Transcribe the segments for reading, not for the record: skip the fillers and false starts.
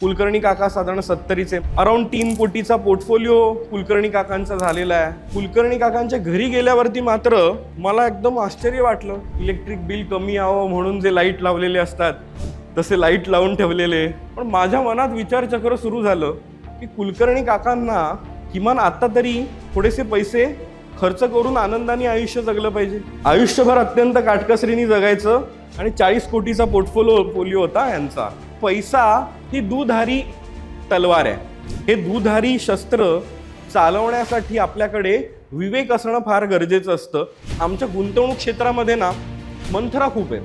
कुलकर्णी काका साधारण 70चे अराउंड 3 कोटीचा पोर्टफोलिओ कुलकर्णी काकांचा झालेला आहे. कुलकर्णी काकांच्या घरी गेल्यावरती मात्र मला एकदम आश्चर्य वाटलं. इलेक्ट्रिक बिल कमी यावं म्हणून जे लाईट लावलेले असतात तसे लाईट लावून ठेवलेले. पण माझ्या मनात विचारचक्र सुरू झालं की कुलकर्णी काकांना किमान आता तरी थोडेसे पैसे खर्च करून आनंदाने आयुष्य जगलं पाहिजे. आयुष्यभर अत्यंत काटकसरीने जगायचं आणि 40 कोटीचा पोर्टफोलिओ होता यांचा. पैसा ही दुधारी तलवार आहे. हे दुधारी शस्त्र चालवण्यासाठी आपल्याकडे विवेक असणं फार गरजेचं असतं. आमच्या गुंतवणूक क्षेत्रामध्ये ना मंथरा खूप आहे.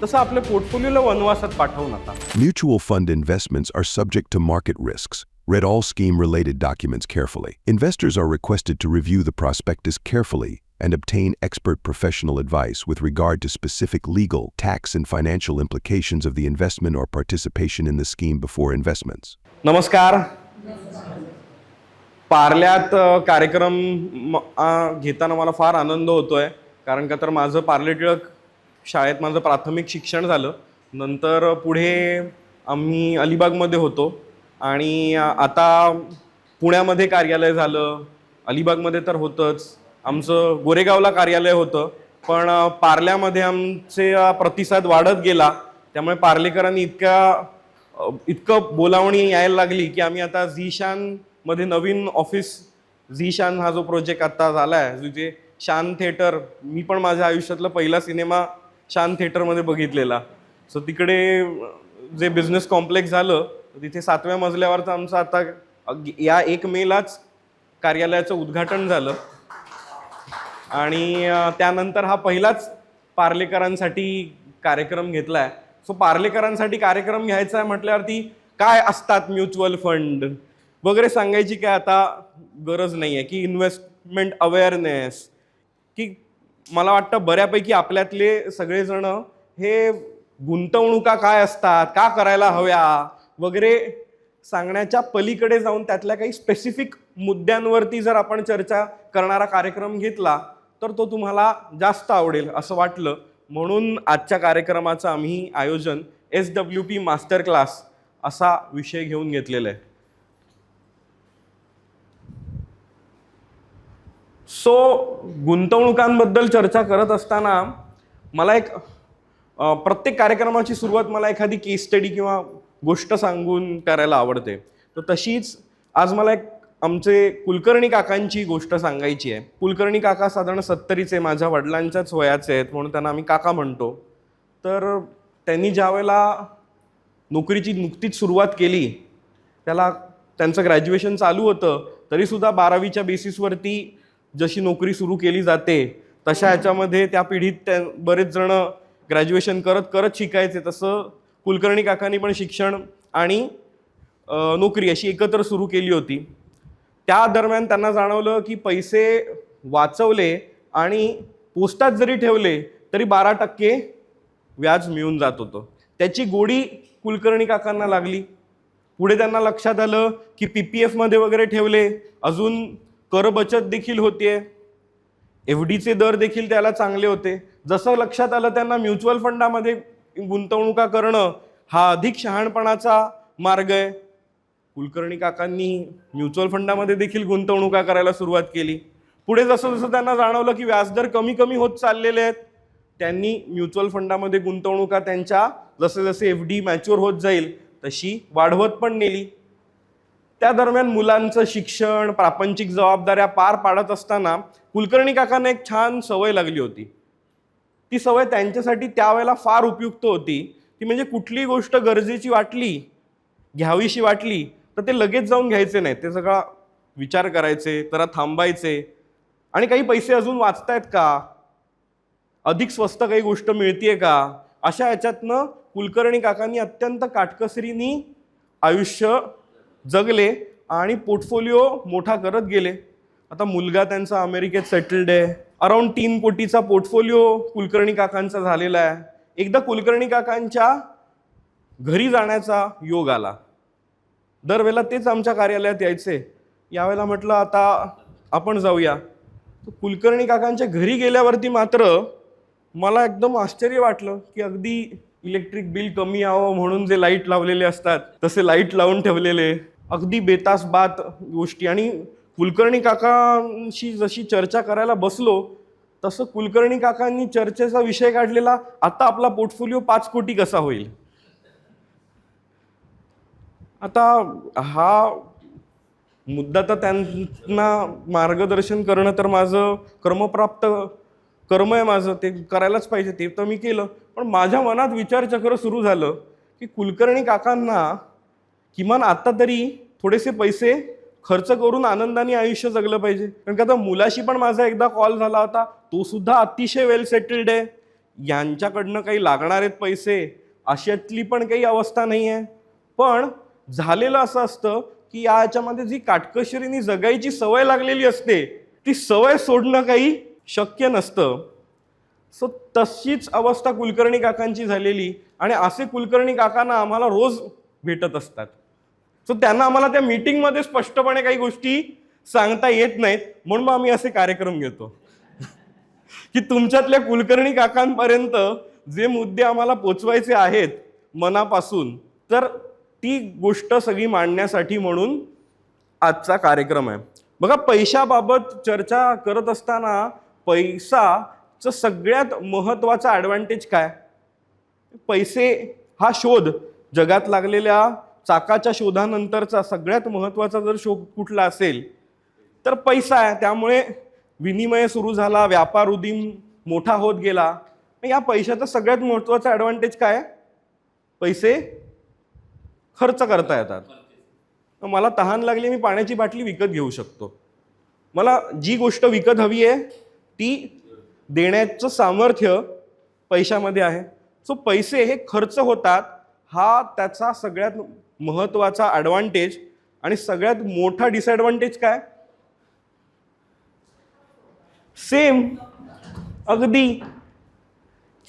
तसं आपल्या पोर्टफोलिओला वनवासात पाठवू नका. Mutual fund investments are subject to market risks. Read all scheme-related documents carefully. Investors are requested to review the prospectus carefully and obtain expert professional advice with regard to specific legal, tax, and financial implications of the investment or participation in the scheme before investments. नमस्कार. पार्ल्यात कार्यक्रम घेताना मला फार आनंद होतोय. कारण का तर माझं पार्ले टिळक शाळेत माझं प्राथमिक शिक्षण झालं. नंतर पुढे आम्ही अलिबागमध्ये होतो आणि आता पुण्यामध्ये कार्यालय झालं. अलिबागमध्ये तर होतंच. आमचं गोरेगावला कार्यालय होतं. पण पार्ल्यामध्ये आमचे प्रतिसाद वाढत गेला. त्यामुळे पार्लेकरांनी इतकं बोलावणी यायला लागली की आम्ही आता झीशानमध्ये नवीन ऑफिस, झीशान हा जो प्रोजेक्ट आता झाला आहे, जिथे शान थिएटर, मी पण माझ्या आयुष्यातला पहिला सिनेमा शान थिएटरमध्ये बघितलेला. सो तिकडे जे बिझनेस कॉम्प्लेक्स झालं तिथे 7व्या मजल्यावरचं आमचं आता या 1 मेलाच कार्यालयाचं उद्घाटन झालं. आणि त्यानंतर हा पहिलाच पार्लेकरांसाठी कार्यक्रम घेतला आहे. सो पार्लेकरांसाठी कार्यक्रम घ्यायचा आहे म्हटल्यावरती काय असतात म्युच्युअल फंड वगैरे सांगायची काय आता गरज नाही आहे. की इन्व्हेस्टमेंट अवेअरनेस, की मला वाटतं बऱ्यापैकी आपल्यातले सगळेजण हे गुंतवणुका काय असतात, का करायला हव्या वगैरे सांगण्याच्या पलीकडे जाऊन त्यातल्या काही स्पेसिफिक मुद्द्यांवरती जर आपण चर्चा करणारा कार्यक्रम घेतला तर तो तुम्हाला जास्त आवडेल असं वाटलं. म्हणून आजच्या कार्यक्रमाचं आम्ही आयोजन SWP मास्टर क्लास असा विषय घेऊन घेतलेला आहे. सो गुंतवणुकांबद्दल चर्चा करत असताना मला प्रत्येक कार्यक्रमाची सुरुवात मला एखादी केस स्टडी किंवा गोष्ट सांगून करायला आवडते. तर तशीच आज मला आमचे कुलकर्णी काकांची गोष्ट सांगायची आहे. कुलकर्णी काका साधारण 70चे, माझ्या वडिलांच्याच वयाचे आहेत म्हणून त्यांना आम्ही काका म्हणतो. तर त्यांनी ज्या वेळेला नोकरीची नुकतीच सुरुवात केली, त्यांचं ग्रॅज्युएशन चालू होतं तरीसुद्धा 12वीच्या बेसिसवरती जशी नोकरी सुरू केली जाते तशा ह्याच्यामध्ये त्या पिढीत बरेच जण ग्रॅज्युएशन करत करत शिकायचे. तसं कुलकर्णी काकांनी पण शिक्षण आणि नोकरी अशी एकत्र सुरू केली होती. त्या दरम्यान त्यांना जाणवलं की पैसे वाचवले आणि पोस्टात जरी ठेवले तरी 12% व्याज मिळून जात होतं. त्याची गोडी कुलकर्णी काकांना लागली. पुढे त्यांना लक्षात आलं की PPFमध्ये वगैरे ठेवले अजून कर बचत देखील होते, FDचे दर देखील त्याला चांगले होते. जसं लक्षात आलं त्यांना म्युच्युअल फंडामध्ये गुंतवणुका करणं हा अधिक शहाणपणाचा मार्ग आहे. कुलकर्णी काकांनी म्युच्युअल फंडामध्ये देखील गुंतवणुका करायला सुरुवात केली. पुढे जसं जसं त्यांना जाणवलं की व्याजदर कमी कमी होत चाललेले आहेत, त्यांनी म्युच्युअल फंडामध्ये गुंतवणुका त्यांच्या जसे जसे FD मॅच्युअर होत जाईल तशी वाढवत पण नेली. त्या दरम्यान मुलांचं शिक्षण, प्रापंचिक जबाबदाऱ्या पार पाडत असताना कुलकर्णी काकांना एक छान सवय लागली होती. ती सवय त्यांच्यासाठी त्यावेळेला फार उपयुक्त होती. ती म्हणजे कुठली गोष्ट गरजेची वाटली, घ्यावीशी वाटली तर ते लगेच जाऊन घ्यायचे नाही. ते सगळा विचार करायचे, जरा थांबायचे आणि काही पैसे अजून वाचतायत का, अधिक स्वस्त काही गोष्ट मिळतीये का, अशा ह्याच्यातनं कुलकर्णी काकांनी अत्यंत काटकसरीने आयुष्य जगले आणि पोर्टफोलिओ मोठा करत गेले. आता मुलगा त्यांचा अमेरिकेत सेटल्ड आहे. अराउंड 3 कोटीचा पोर्टफोलिओ कुलकर्णी काकांचा झालेला आहे. एकदा कुलकर्णी काकांच्या घरी जाण्याचा योग आला. दरवेळेला तेच आमच्या कार्यालयात यायचे. यावेळेला म्हटलं आता आपण जाऊया. कुलकर्णी काकांच्या घरी गेल्यावरती मात्र मला एकदम आश्चर्य वाटलं की अगदी इलेक्ट्रिक बिल कमी यावं म्हणून जे लाईट लावलेले असतात तसे लाईट लावून ठेवलेले, अगदी बेतास बात गोष्टी. आणि कुलकर्णी काकांशी जशी चर्चा करायला बसलो तसं कुलकर्णी काकांनी चर्चेचा विषय काढलेला, आता आपला पोर्टफोलिओ 5 कोटी कसा होईल. आता हा मुद्दा तर त्यांना मार्गदर्शन करणं तर माझं कर्मप्राप्त कर्म आहे, माझं ते करायलाच पाहिजे, ते तर मी केलं. पण माझ्या मनात विचारचक्र सुरू झालं की कुलकर्णी काकांना किमान आता तरी थोडेसे पैसे खर्च करून आनंदाने आयुष्य जगलं पाहिजे. कारण का आता मुलाशी पण माझा एकदा कॉल झाला होता, तो सुद्धा अतिशय वेल सेटल्ड आहे, यांच्याकडनं काही लागणार आहेत पैसे अशातली पण काही अवस्था नाही आहे. पण झालेलं असं असतं की याच्यामध्ये जी काटकसरीने जगायची सवय लागलेली असते ती सवय सोडणं काही शक्य नसतं. सो तशीच अवस्था कुलकर्णी काकांची झालेली. आणि असे कुलकर्णी काकांना आम्हाला रोज भेटत असतात. सो त्यांना आम्हाला त्या मीटिंगमध्ये स्पष्टपणे काही गोष्टी सांगता येत नाहीत, म्हणून मग आम्ही असे कार्यक्रम घेतो की तुमच्यातल्या कुलकर्णी काकांपर्यंत जे मुद्दे आम्हाला पोचवायचे आहेत मनापासून, तर ती गोष्ट सगळी मांडण्यासाठी म्हणून आजचा कार्यक्रम आहे. बघा, पैशाबाबत चर्चा करत असताना पैसाचं सगळ्यात महत्त्वाचा ॲडव्हान्टेज काय? पैसे हा शोध, जगात लागलेल्या चाकाच्या शोधानंतरचा सगळ्यात महत्त्वाचा जर शोध कुठला असेल तर पैसा आहे. त्यामुळे विनिमय सुरू झाला, व्यापार उदीम मोठा होत गेला. या पैशाचा सगळ्यात महत्त्वाचा ॲडव्हान्टेज काय? पैसे खर्च करता येतात. मला तहान लागली, मी पाण्याची बाटली विकत घेऊ शकतो. मला जी गोष्ट विकत हवी आहे ती देण्याचं सामर्थ्य पैशामध्ये आहे. सो पैसे हे खर्च होतात, हा त्याचा सगळ्यात महत्त्वाचा ॲडव्हान्टेज. आणि सगळ्यात मोठा डिसॲडव्हान्टेज काय? सेम, अगदी,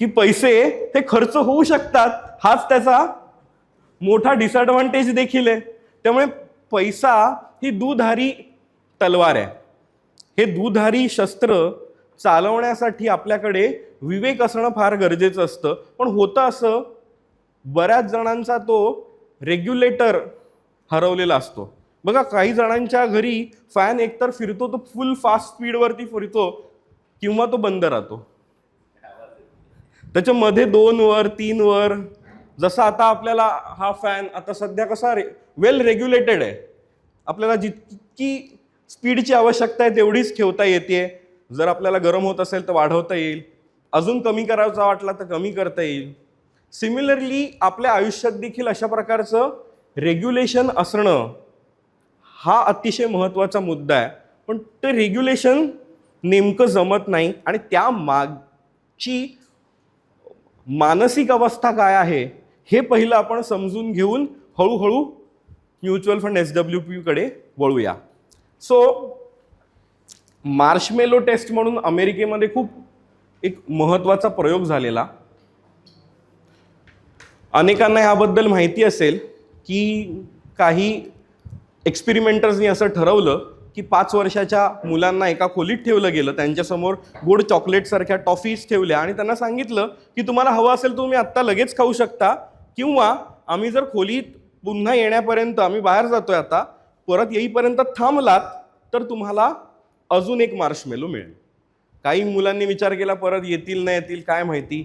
की पैसे हे खर्च होऊ शकतात, हाच त्याचा मोठा डिसॲडव्हान्टेज देखील आहे. त्यामुळे पैसा ही दुधारी तलवार आहे. हे दुधारी शस्त्र चालवण्यासाठी आपल्याकडे विवेक असणं फार गरजेचं असतं. पण होतं असं, बऱ्याच जणांचा तो रेग्युलेटर हरवलेला असतो. बघा, काही जणांच्या घरी फॅन एकतर फिरतो तो फुल फास्ट स्पीडवरती फिरतो किंवा तो बंद राहतो. त्याच्यामध्ये 2 वर 3 वर, जसं आता आपल्याला हा फॅन आता सध्या कसा वेल रेग्युलेटेड आहे, आपल्याला जितकी स्पीडची आवश्यकता आहे तेवढीच ठेवता येते. जर आपल्याला गरम होत असेल तर वाढवता येईल, अजून कमी करायचा वाटला तर कमी करता येईल. सिमिलरली आपल्या आयुष्यात देखील अशा प्रकारचं रेग्युलेशन असणं हा अतिशय महत्त्वाचा मुद्दा आहे. पण ते रेग्युलेशन नेमकं जमत नाही. आणि त्या मागची मानसिक अवस्था काय आहे हे पहिलं आपण समजून घेऊन हळूहळू म्युच्युअल फंड SWP कडे वळूया. सो मार्शमेलो टेस्ट म्हणून अमेरिकेमध्ये खूप एक महत्त्वाचा प्रयोग झालेला. अनेकांना याबद्दल माहिती असेल की काही एक्सपेरिमेंटर्सनी असं ठरवलं की 5 वर्षाच्या मुलांना एका खोलीत ठेवलं गेलं, त्यांच्यासमोर गोड चॉकलेटसारख्या टॉफीज ठेवल्या आणि त्यांना सांगितलं की तुम्हाला हवं असेल तुम्ही आत्ता लगेच खाऊ शकता, किंवा आम्ही जर खोलीत पुन्हा येण्यापर्यंत, आम्ही बाहेर जातोय आता, परत येईपर्यंत थांबलात तर तुम्हाला अजून एक मार्शमेलो मिळेल. काही मुलांनी विचार केला परत येतील नाही येतील काय माहिती,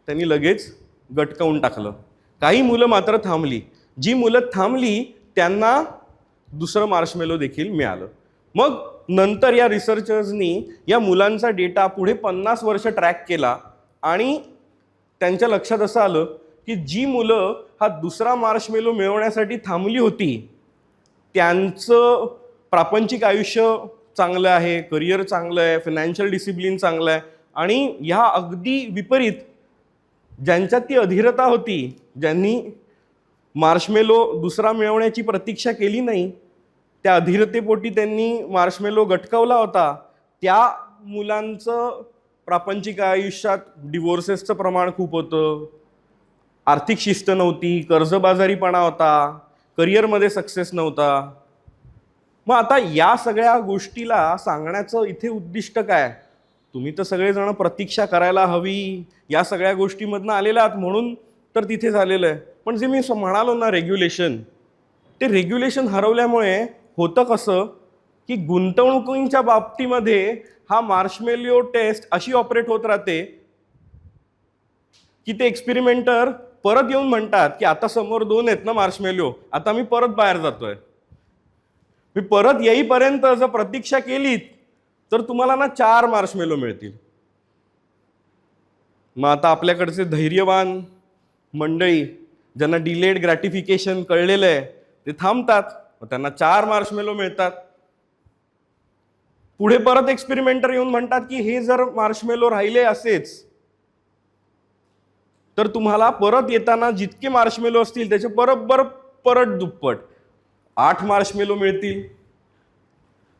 त्यांनी लगेच गटकावून टाकलं. काही मुलं मात्र थांबली. जी मुलं थांबली त्यांना दुसरं मार्शमेलो देखील मिळालं. मग नंतर या रिसर्चर्सनी या मुलांचा डेटा पुढे 50 वर्ष ट्रॅक केला आणि त्यांच्या लक्षात असं आलं की जी मुलं हा दुसरा मार्शमेलो मिळवण्यासाठी थांबली होती त्यांचं प्रापंचिक आयुष्य चांगलं आहे, करिअर चांगलं आहे, फायनान्शियल डिसिप्लिन चांगलं आहे. आणि ह्या अगदी विपरीत ज्यांच्यात ती अधीरता होती, ज्यांनी मार्शमेलो दुसरा मिळवण्याची प्रतीक्षा केली नाही, त्या अधीरतेपोटी त्यांनी मार्शमेलो गटकावला होता, त्या मुलांचं प्रापंचिक आयुष्यात डिवोर्सेसचं प्रमाण खूप होतं, आर्थिक शिस्त नव्हती, कर्जबाजारीपणा होता, करिअरमध्ये सक्सेस नव्हता. मग आता या सगळ्या गोष्टीला सांगण्याचं इथे उद्दिष्ट काय? तुम्ही तर सगळेजण प्रतीक्षा करायला हवी या सगळ्या गोष्टीमधनं आलेला आहात, म्हणून तर तिथे झालेलं आहे. पण जे मी म्हणालो ना रेग्युलेशन, ते रेग्युलेशन हरवल्यामुळे होतं कसं की गुंतवणुकींच्या बाबतीमध्ये हा मार्शमेलो टेस्ट अशी ऑपरेट होत राहते की ते एक्सपेरिमेंटर परत येऊन म्हणतात की आता समोर 2 आहेत ना मार्शमेलो, आता मी परत बाहेर जातोय. मी परत येईपर्यंत जर प्रतीक्षा केलीत तर तुम्हाला ना 4 मार्शमेलो मिळतील. मग आता आपल्याकडचे धैर्यवान मंडळी ज्यांना डिलेड ग्रॅटिफिकेशन कळलेलं आहे ते थांबतात, मग त्यांना 4 मार्शमेलो मिळतात. पुढे परत एक्सपेरिमेंटर येऊन म्हणतात की हे जर मार्शमेलो राहिले असेच तर तुम्हाला परत येताना जितके मार्शमेलो असतील त्याचे बरोबर परत दुप्पट 8 मार्शमेलो मिळतील.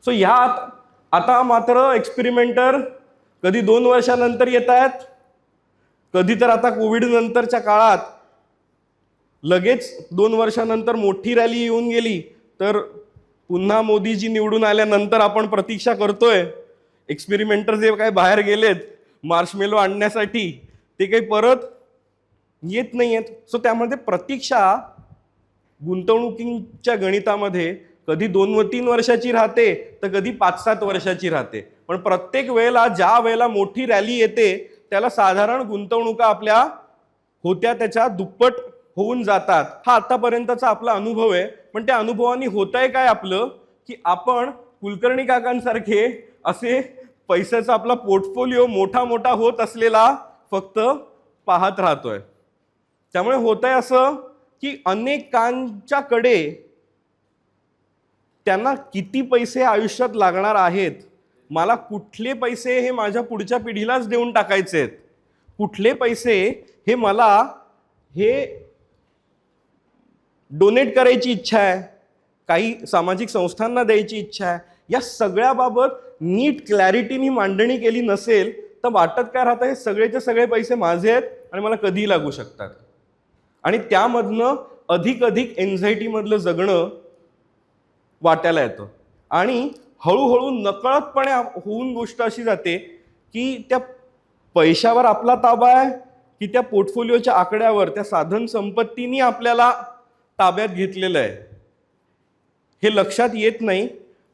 सो ह्यात आता मात्र एक्सपेरिमेंटर कधी 2 वर्षानंतर येत आहेत, कधी तर आता कोविड नंतरच्या काळात लगेच 2 वर्षानंतर मोठी रॅली येऊन गेली तर पुन्हा मोदीजी निवडून आल्यानंतर आपण प्रतीक्षा करतोय. एक्सपेरिमेंटर जे काय बाहेर गेलेत मार्शमेलो आणण्यासाठी ते काही परत येत नाही आहेत. सो त्यामध्ये प्रतीक्षा गुंतवणुकीच्या गणितामध्ये कधी 2-3 वर्षाची राहते तर कधी 5-7 वर्षाची राहते. पण प्रत्येक वेळेला ज्या वेळेला मोठी रॅली येते त्याला साधारण गुंतवणुका आपल्या होत्या त्याच्या दुप्पट होऊन जातात. हा आतापर्यंतचा आपला अनुभव आहे. पण त्या अनुभवाने होतंय काय आपलं की आपण कुलकर्णी काकांसारखे असे पैशाचा आपला पोर्टफोलिओ मोठा मोठा होत असलेला फक्त पाहत राहतोय. त्यामुळे होतंय असं की अनेकांच्याकडे त्यांना किती पैसे आयुष्यात लागणार आहेत, मला कुठले पैसे हे माझ्या पुढच्या पिढीलाच देऊन टाकायचे आहेत, कुठले पैसे हे मला हे डोनेट करायची इच्छा आहे, काही सामाजिक संस्थांना द्यायची इच्छा आहे, या सगळ्याबाबत नीट क्लॅरिटीनी मांडणी केली नसेल तर वाटत काय राहतं हे सगळेचे सगळे पैसे माझे आहेत आणि मला कधीही लागू शकतात. आणि त्यामधनं अधिक एन्झायटीमधलं जगणं वाटायला येतं. आणि हळूहळू नकळतपणे होऊन गोष्ट अशी जाते की त्या पैशावर आपला ताबा आहे की त्या पोर्टफोलिओच्या आकड्यावर त्या साधन संपत्तीनी आपल्याला ताब्यात घेतलेलं आहे हे लक्षात येत नाही.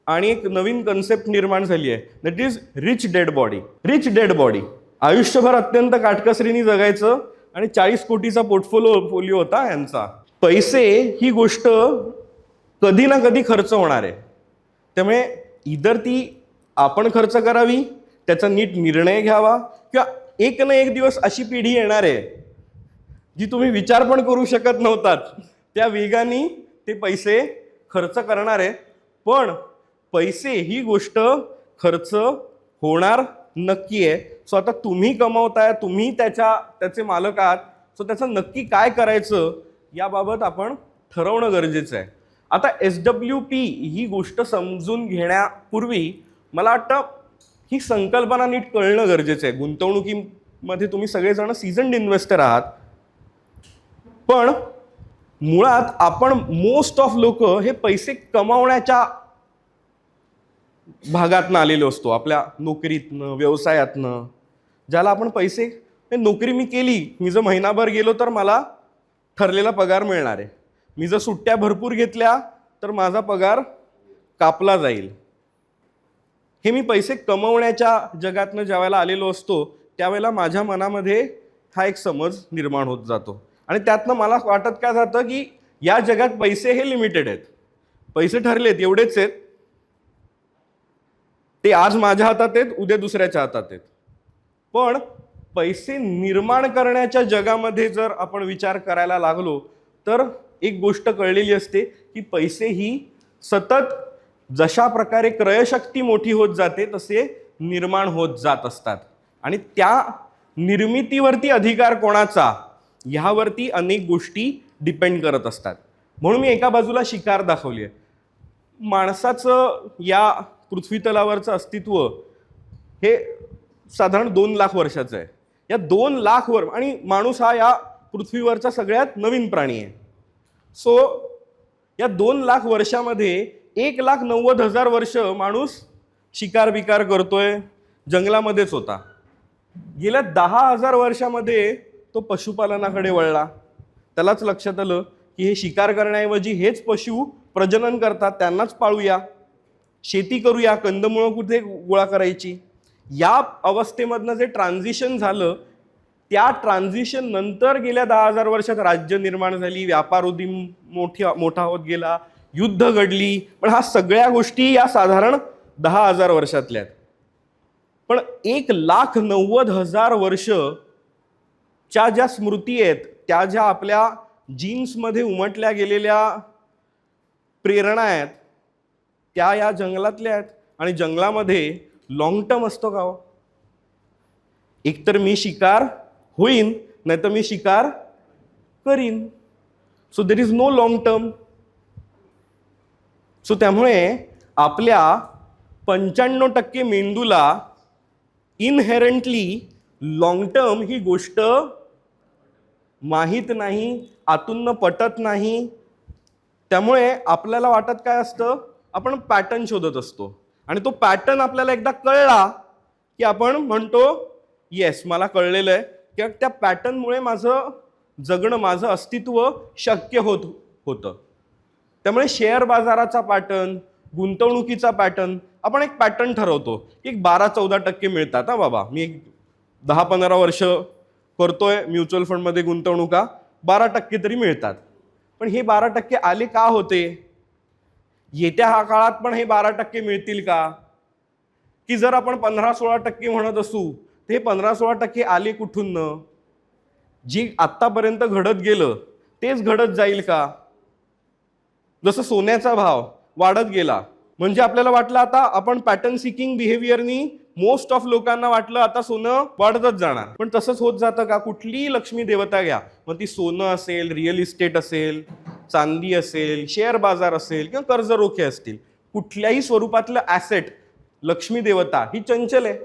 आणि एक नवीन कन्सेप्ट निर्माण झाली आहे, that is rich dead body. Rich dead body आयुष्यभर अत्यंत काटकसरीने जगायचं आणि 40 कोटीचा पोर्टफोलिओ होता यांचा. पैसे ही गोष्ट कधी ना कधी खर्च होणार आहे. त्यामुळे इधर ती आपण खर्च करावी, त्याचा नीट निर्णय घ्यावा, किंवा एक ना एक दिवस अशी पिढी येणार आहे जी तुम्ही विचार पण करू शकत नव्हतात त्या वेगाने ते पैसे खर्च करणार आहे. पण पैसे ही गोष्ट खर्च होणार नक्की आहे. सो आता तुम्ही कमवताय, तुम्ही त्याचे मालक आहात. सो त्याचं नक्की काय करायचं याबाबत आपण ठरवणं गरजेचं आहे. आता SWP ही गोष्ट समजून घेण्यापूर्वी मला वाटतं ही संकल्पना नीट कळणं गरजेचं आहे. गुंतवणुकीमध्ये तुम्ही सगळेजण सीझन्ड इन्व्हेस्टर आहात, पण मुळात आपण मोस्ट ऑफ लोक हे पैसे कमावण्याच्या भागातनं आलेलो असतो, आपल्या नोकरीतनं, व्यवसायातनं. ज्याला आपण पैसे, नोकरी मी केली, मी जर महिनाभर गेलो तर मला ठरलेला पगार मिळणार आहे, मी जर सुट्ट्या भरपूर घेतल्या तर माझा पगार कापला जाईल. हे मी पैसे कमवण्याच्या जगातनं ज्यावेळेला आलेलो असतो त्यावेळेला माझ्या मनामध्ये हा एक समज निर्माण होत जातो. आणि त्यातनं मला वाटत काय जातं की या जगात पैसे हे लिमिटेड आहेत, पैसे ठरलेत एवढेच आहेत, ते आज माझ्या हातात आहेत, उद्या दुसऱ्याच्या हातात आहेत. पण पैसे निर्माण करण्याच्या जगामध्ये जर आपण विचार करायला लागलो तर एक गोष्ट कळलेली असते की पैसे ही सतत जशा प्रकारे क्रयशक्ती मोठी होत जाते तसे निर्माण होत जात असतात. आणि त्या निर्मितीवरती अधिकार कोणाचा ह्यावरती अनेक गोष्टी डिपेंड करत असतात. म्हणून मी एका बाजूला शिकार दाखवली आहे. माणसाचं या पृथ्वीतलावरचं अस्तित्व हे साधारण 2 लाख वर्षाचं आहे. या 2 लाख आणि माणूस हा या पृथ्वीवरचा सगळ्यात नवीन प्राणी आहे. सो या 2 लाख वर्षामध्ये 1,90,000 वर्ष माणूस शिकार बिकार करतोय, जंगलामध्येच होता. गेल्या 10,000 वर्षामध्ये तो पशुपालनाकडे वळला, त्यालाच लक्षात आलं की हे शिकार करण्याऐवजी हेच पशु प्रजनन करतात, त्यांनाच पाळूया, शेती करूया, कंदमुळं कुठे गोळा करायची. या अवस्थेमधनं जे ट्रान्झिशन झालं, त्या ट्रान्झिशन नंतर गेल्या 10,000 वर्षात राज्य निर्माण झाली, व्यापार उदीम मोठा होत गेला, युद्ध घडली. पण हा सगळ्या गोष्टी या साधारण 10,000 वर्षातल्या आहेत. पण 1,90,000 वर्षच्या ज्या स्मृती आहेत, त्या ज्या आपल्या जीन्समध्ये उमटल्या गेलेल्या प्रेरणा आहेत, त्या या जंगलातल्या आहेत. आणि जंगलामध्ये लॉंग टर्म असतो का हो? एकतर मी शिकार होईन, नाही तर मी शिकार करीन. So there is no long term. So त्यामुळे आपल्या 95% मेंदूला इनहेरंटली लॉंग टर्म ही गोष्ट माहीत नाही, आतून पटत नाही. त्यामुळे आपल्याला वाटत काय असतं, आपण पॅटर्न शोधत असतो. आणि तो पॅटर्न आपल्याला एकदा कळला की आपण म्हणतो येस, मला कळलेलं आहे, की त्या पॅटर्नमुळे माझं जगणं, माझं अस्तित्व शक्य होतं. त्यामुळे शेअर बाजाराचा पॅटर्न, गुंतवणुकीचा पॅटर्न, आपण एक पॅटर्न ठरवतो की 12-14% मिळतात. हा बाबा, मी 10-15 वर्ष करतोय म्युच्युअल फंडमध्ये गुंतवणुका, 12% तरी मिळतात. पण हे 12% आले का होते? येत्या हा काळात पण हे 12% मिळतील का? की जर आपण 15-16% म्हणत असू, ते 15-16% आले कुठून? जी आत्तापर्यंत घडत गेलं तेच घडत जाईल का? जसं सोन्याचा भाव वाढत गेला, म्हणजे आपल्याला वाटलं आता आपण पॅटर्न सिकिंग बिहेवियरनी मोस्ट ऑफ लोकांना वाटलं आता सोनं वाढतच जाणार. पण तसंच होत जातं का? कुठलीही लक्ष्मी देवता घ्या, मग ती सोनं असेल, रिअल इस्टेट असेल, चांदी असेल, शेअर बाजार असेल किंवा कर्ज रोखे असतील, कुठल्याही स्वरूपातलं ॲसेट, लक्ष्मी देवता ही चंचल आहे.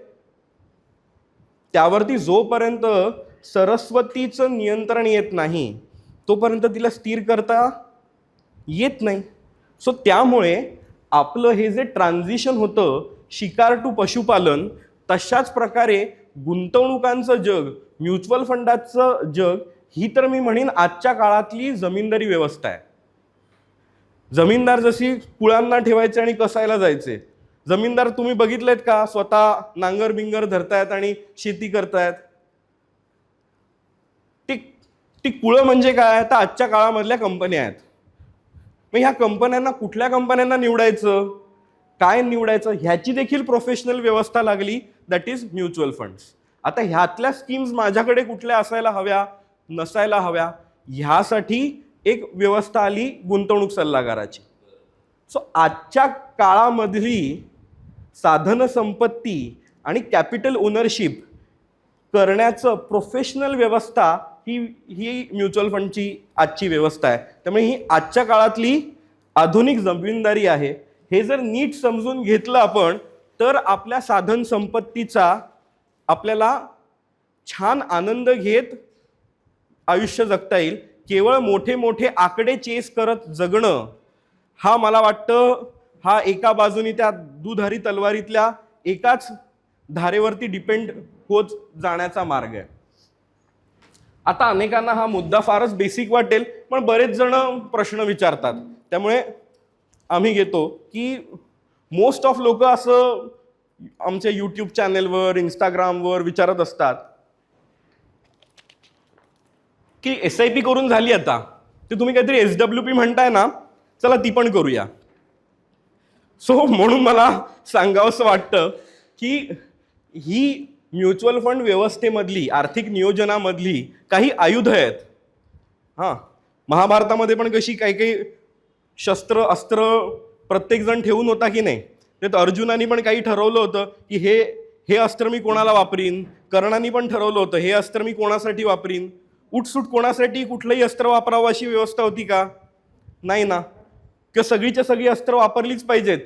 त्यावरती जोपर्यंत सरस्वतीचं नियंत्रण येत नाही, तोपर्यंत तिला स्थिर करता येत नाही. सो त्यामुळे आपलं हे जे ट्रान्झिशन होतं शिकार टू पशुपालन, तशाच प्रकारे गुंतवणुकांचं जग, म्युच्युअल फंडाचं जग, ही तर मी म्हणेन आजच्या काळातली जमीनदारी व्यवस्था आहे. जमीनदार जशी कुळांना ठेवायचे आणि कसायला जायचे, जमीनदार तुम्ही बघितलेत का स्वतः नांगर बिंगर धरतायत आणि शेती करतायत? ती कुळं म्हणजे काय? तर आजच्या काळामधल्या कंपन्या आहेत. मग ह्या कंपन्यांना, कुठल्या कंपन्यांना निवडायचं, काय निवडायचं, ह्याची देखील प्रोफेशनल व्यवस्था लागली, दॅट इज म्युच्युअल फंड्स. आता ह्यातल्या स्कीम्स माझ्याकडे कुठल्या असायला हव्या, नसायला हव्या, ह्यासाठी एक व्यवस्था आली गुंतवणूक सल्लागाराची. सो आजच्या काळामधली साधन संपत्ती आणि कॅपिटल ओनरशिप करण्याचं प्रोफेशनल व्यवस्था ही म्युच्युअल फंडची आजची व्यवस्था आहे. त्यामुळे ही आजच्या काळातली आधुनिक जमीनदारी आहे. हे जर नीट समजून घेतलं आपण, तर आपल्या साधन संपत्तीचा आपल्याला छान आनंद घेत आयुष्य जगता येईल. केवळ मोठे मोठे आकडे चेस करत जगणं, हा मला वाटतं हा एका बाजूनी त्या दुधारी तलवारीतल्या एकाच धारेवरती डिपेंड होत जाण्याचा मार्ग आहे. आता अनेकांना हा मुद्दा फारच बेसिक वाटेल, पण बरेच जण प्रश्न विचारतात. त्यामुळे आम्ही घेतो की मोस्ट ऑफ लोक असं आमच्या यूट्यूब चॅनेलवर, इंस्टाग्रामवर विचारत असतात की SIP करून झाली आता, ते तुम्ही काहीतरी SWP म्हणताय ना, चला ती पण करूया. सो म्हणून मला सांगावंसं वाटतं की ही म्युच्युअल फंड व्यवस्थेमधली, आर्थिक नियोजनामधली काही आयुध आहेत. हां, महाभारतामध्ये पण कशी काही काही शस्त्र अस्त्र प्रत्येकजण ठेवून होता की नाही, तर अर्जुनानी पण काही ठरवलं होतं की हे अस्त्र मी कोणाला वापरीन, कर्णानी पण ठरवलं होतं हे अस्त्र मी कोणासाठी वापरीन. उठसूट कोणासाठी कुठलंही अस्त्र वापरावं अशी व्यवस्था होती का? नाही ना. किंवा सगळीच्या सगळी अस्त्र वापरलीच पाहिजेत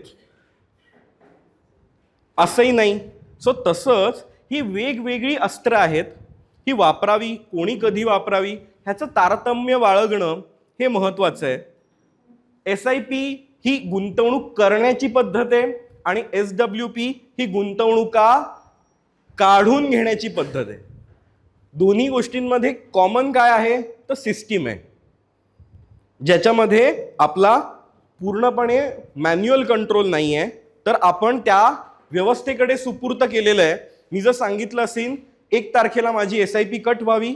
असंही नाही. सो तसंच ही वेगवेगळी अस्त्र आहेत, ही वापरावी, कोणी कधी वापरावी, ह्याचं तारतम्य बाळगणं हे महत्त्वाचं आहे. SIP ही गुंतवणूक करण्याची पद्धत आहे आणि SWP ही गुंतवणुका काढून घेण्याची पद्धत आहे. दोन्ही गोष्टींमध्ये कॉमन काय आहे तर सिस्टीम आहे. ज्याच्यामध्ये आपला पूर्णपणे मॅन्युअल कंट्रोल नाही आहे, तर आपण त्या व्यवस्थेकडे सुपूर्त केलेलं आहे. मी जर सांगितलं असेल 1 तारखेला माझी SIP कट व्हावी,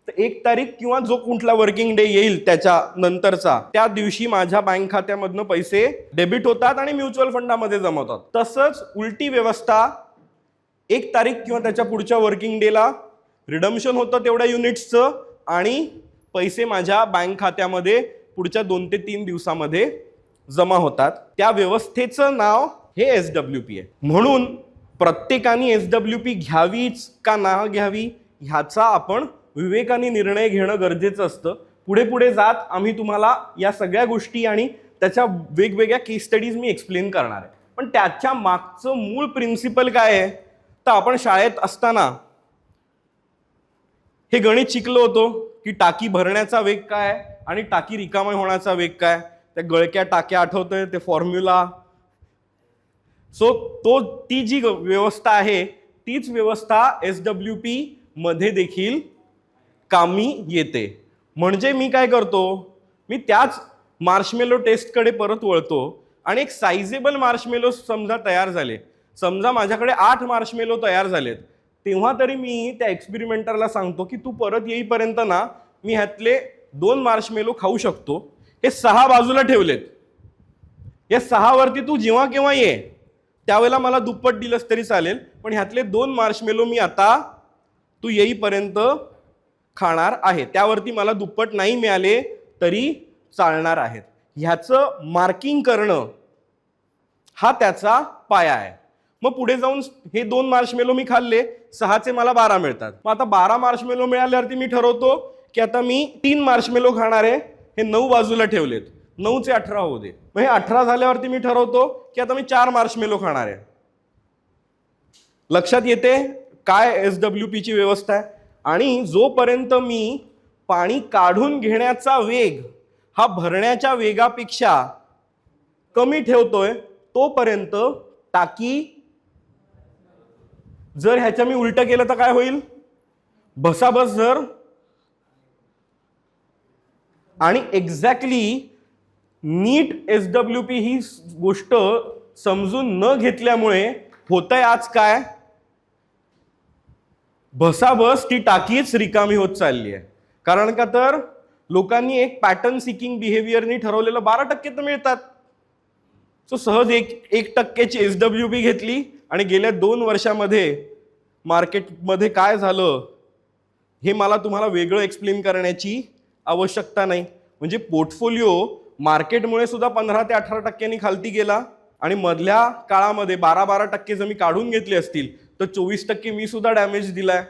तर 1 तारीख किंवा जो कुठला वर्किंग डे येईल त्याच्या नंतरचा, त्या दिवशी माझ्या बँक खात्यामधनं पैसे डेबिट होतात आणि म्युच्युअल फंडामध्ये जमवतात. तसंच उलटी व्यवस्था 1 तारीख किंवा त्याच्या पुढच्या वर्किंग डेला रिडम्शन होतं तेवढ्या युनिट्सचं आणि पैसे माझ्या बँक खात्यामध्ये पुढच्या 2 ते 3 दिवसामध्ये जमा होतात. त्या व्यवस्थेचं नाव हे SWP आहे. म्हणून प्रत्येकाने SWP घ्यावीच का ना घ्यावी ह्याचा आपण विवेकाने निर्णय घेणं गरजेचं असतं. पुढे पुढे जात आम्ही तुम्हाला या सगळ्या गोष्टी आणि त्याच्या वेगवेगळ्या केस स्टडीज मी एक्सप्लेन करणार आहे. पण त्याच्या मागचं मूळ प्रिन्सिपल काय आहे, तर आपण शाळेत असताना हे गणित शिकलो होतो की टाकी भरण्याचा वेग काय आणि टाकी रिकामी होण्याचा वेग काय. त्या गळक्या टाक्या आठवतोय ते फॉर्म्युला. सो ती जी व्यवस्था आहे तीच व्यवस्था SWP मध्ये देखील कामी येते. म्हणजे मी काय करतो, मी त्याच मार्शमेलो टेस्टकडे परत वळतो आणि एक साइजेबल मार्शमेलो समजा तयार झाले, समजा माझ्याकडे 8 मार्शमेलो तयार झालेत, तेव्हा तरी मी त्या एक्सपेरिमेंटरला सांगतो की तू परत येईपर्यंत ना मी ह्यातले 2 मार्शमेलो खाऊ शकतो. हे 6 बाजूला ठेवलेत, या 6 वरती तू जेव्हा केव्हा ये त्यावेळेला मला दुप्पट दिलंस तरी चालेल, पण ह्यातले 2 मार्शमेलो मी आता तू येईपर्यंत खाणार आहे. त्यावरती मला दुप्पट नाही मिळाले तरी चालणार आहेत. ह्याचं मार्किंग करणं हा त्याचा पाया आहे. मग पुढे जाऊन हे 2 मार्शमेलो मी खाल्ले, 6चे मला 12 मिळतात. मग आता 12 मार्शमेलो मिळाल्यावरती मी ठरवतो की आता मी 3 मार्शमेलो खाणार आहे. हे 9 बाजूला ठेवलेत, 9चे 18 होऊ दे. मग हे 18 झाल्यावरती मी ठरवतो की आता मी 4 मार्शमेलो खाणार आहे. लक्षात येते काय SWP ची व्यवस्था आहे. आणि जोपर्यंत मी पाणी काढून घेण्याचा वेग हा भरण्याच्या वेगापेक्षा कमी ठेवतोय तोपर्यंत टाकी, जर ह्याच्या मी उलट केलं तर काय होईल, भसाभस जर. आणि एक्झॅक्टली नीट SWP ही गोष्ट समजून न घेतल्यामुळे होतंय आज काय, भसाभस ती टाकीच रिकामी होत चालली आहे. कारण का तर लोकांनी एक पॅटर्न सिकिंग बिहेवियरनी ठरवलेलं 12% तर मिळतात. सो सहज 1% SWP घेतली आणि गेल्या 2 वर्षामध्ये मार्केटमध्ये काय झालं हे मला तुम्हाला वेगळं एक्सप्लेन करण्याची आवश्यकता नाही. म्हणजे पोर्टफोलिओ मार्केटमुळे सुद्धा 15 ते 18% खालती गेला आणि मधल्या काळामध्ये 12% जर मी काढून घेतले असतील तर 24% मी सुद्धा डॅमेज दिलाय.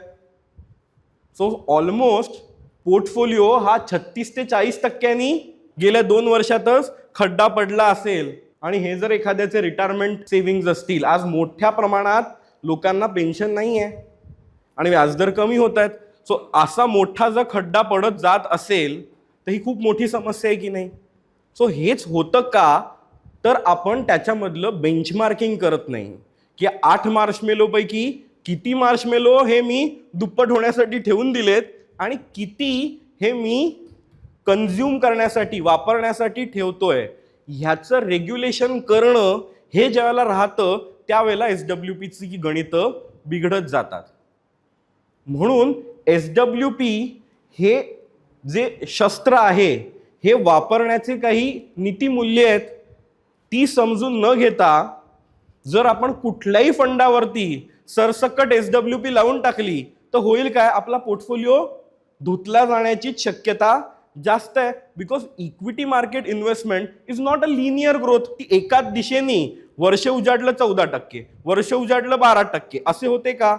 सो ऑलमोस्ट पोर्टफोलिओ हा 36 ते 40% गेल्या 2 वर्षातच खड्डा पडला असेल. आणि हे जर एखाद्याचे रिटायरमेंट सेव्हिंग्ज असतील, आज मोठ्या प्रमाणात लोकांना पेन्शन नाही आहे आणि व्याजदर कमी होत आहेत. सो असा मोठा जर खड्डा पडत जात असेल तर ही खूप मोठी समस्या आहे की नाही. सो हेच होतं का, तर आपण त्याच्यामधलं बेंचमार्किंग करत नाही की 8 मार्शमेलोपैकी किती मार्शमेलो हे मी दुप्पट होण्यासाठी ठेवून दिलेत आणि किती हे मी कन्झ्युम करण्यासाठी वापरण्यासाठी ठेवतोय. ह्याचं रेग्युलेशन करणं हे ज्यावेळेला राहतं त्यावेळेला SWPची गणितं बिघडत जातात. म्हणून SWP हे जे शस्त्र आहे हे वापरण्याचे काही नीतिमूल्य आहेत, ती समजून न घेता जर आपण कुठल्याही फंडावरती सरसकट SWP लावून टाकली तर होईल काय, आपला पोर्टफोलिओ धुतला जाण्याची शक्यता जास्त आहे. Because equity market investment is not a linear growth. ती एकाच दिशेने वर्ष उजाडलं 14%, वर्ष उजाडलं 12%, असे होते का,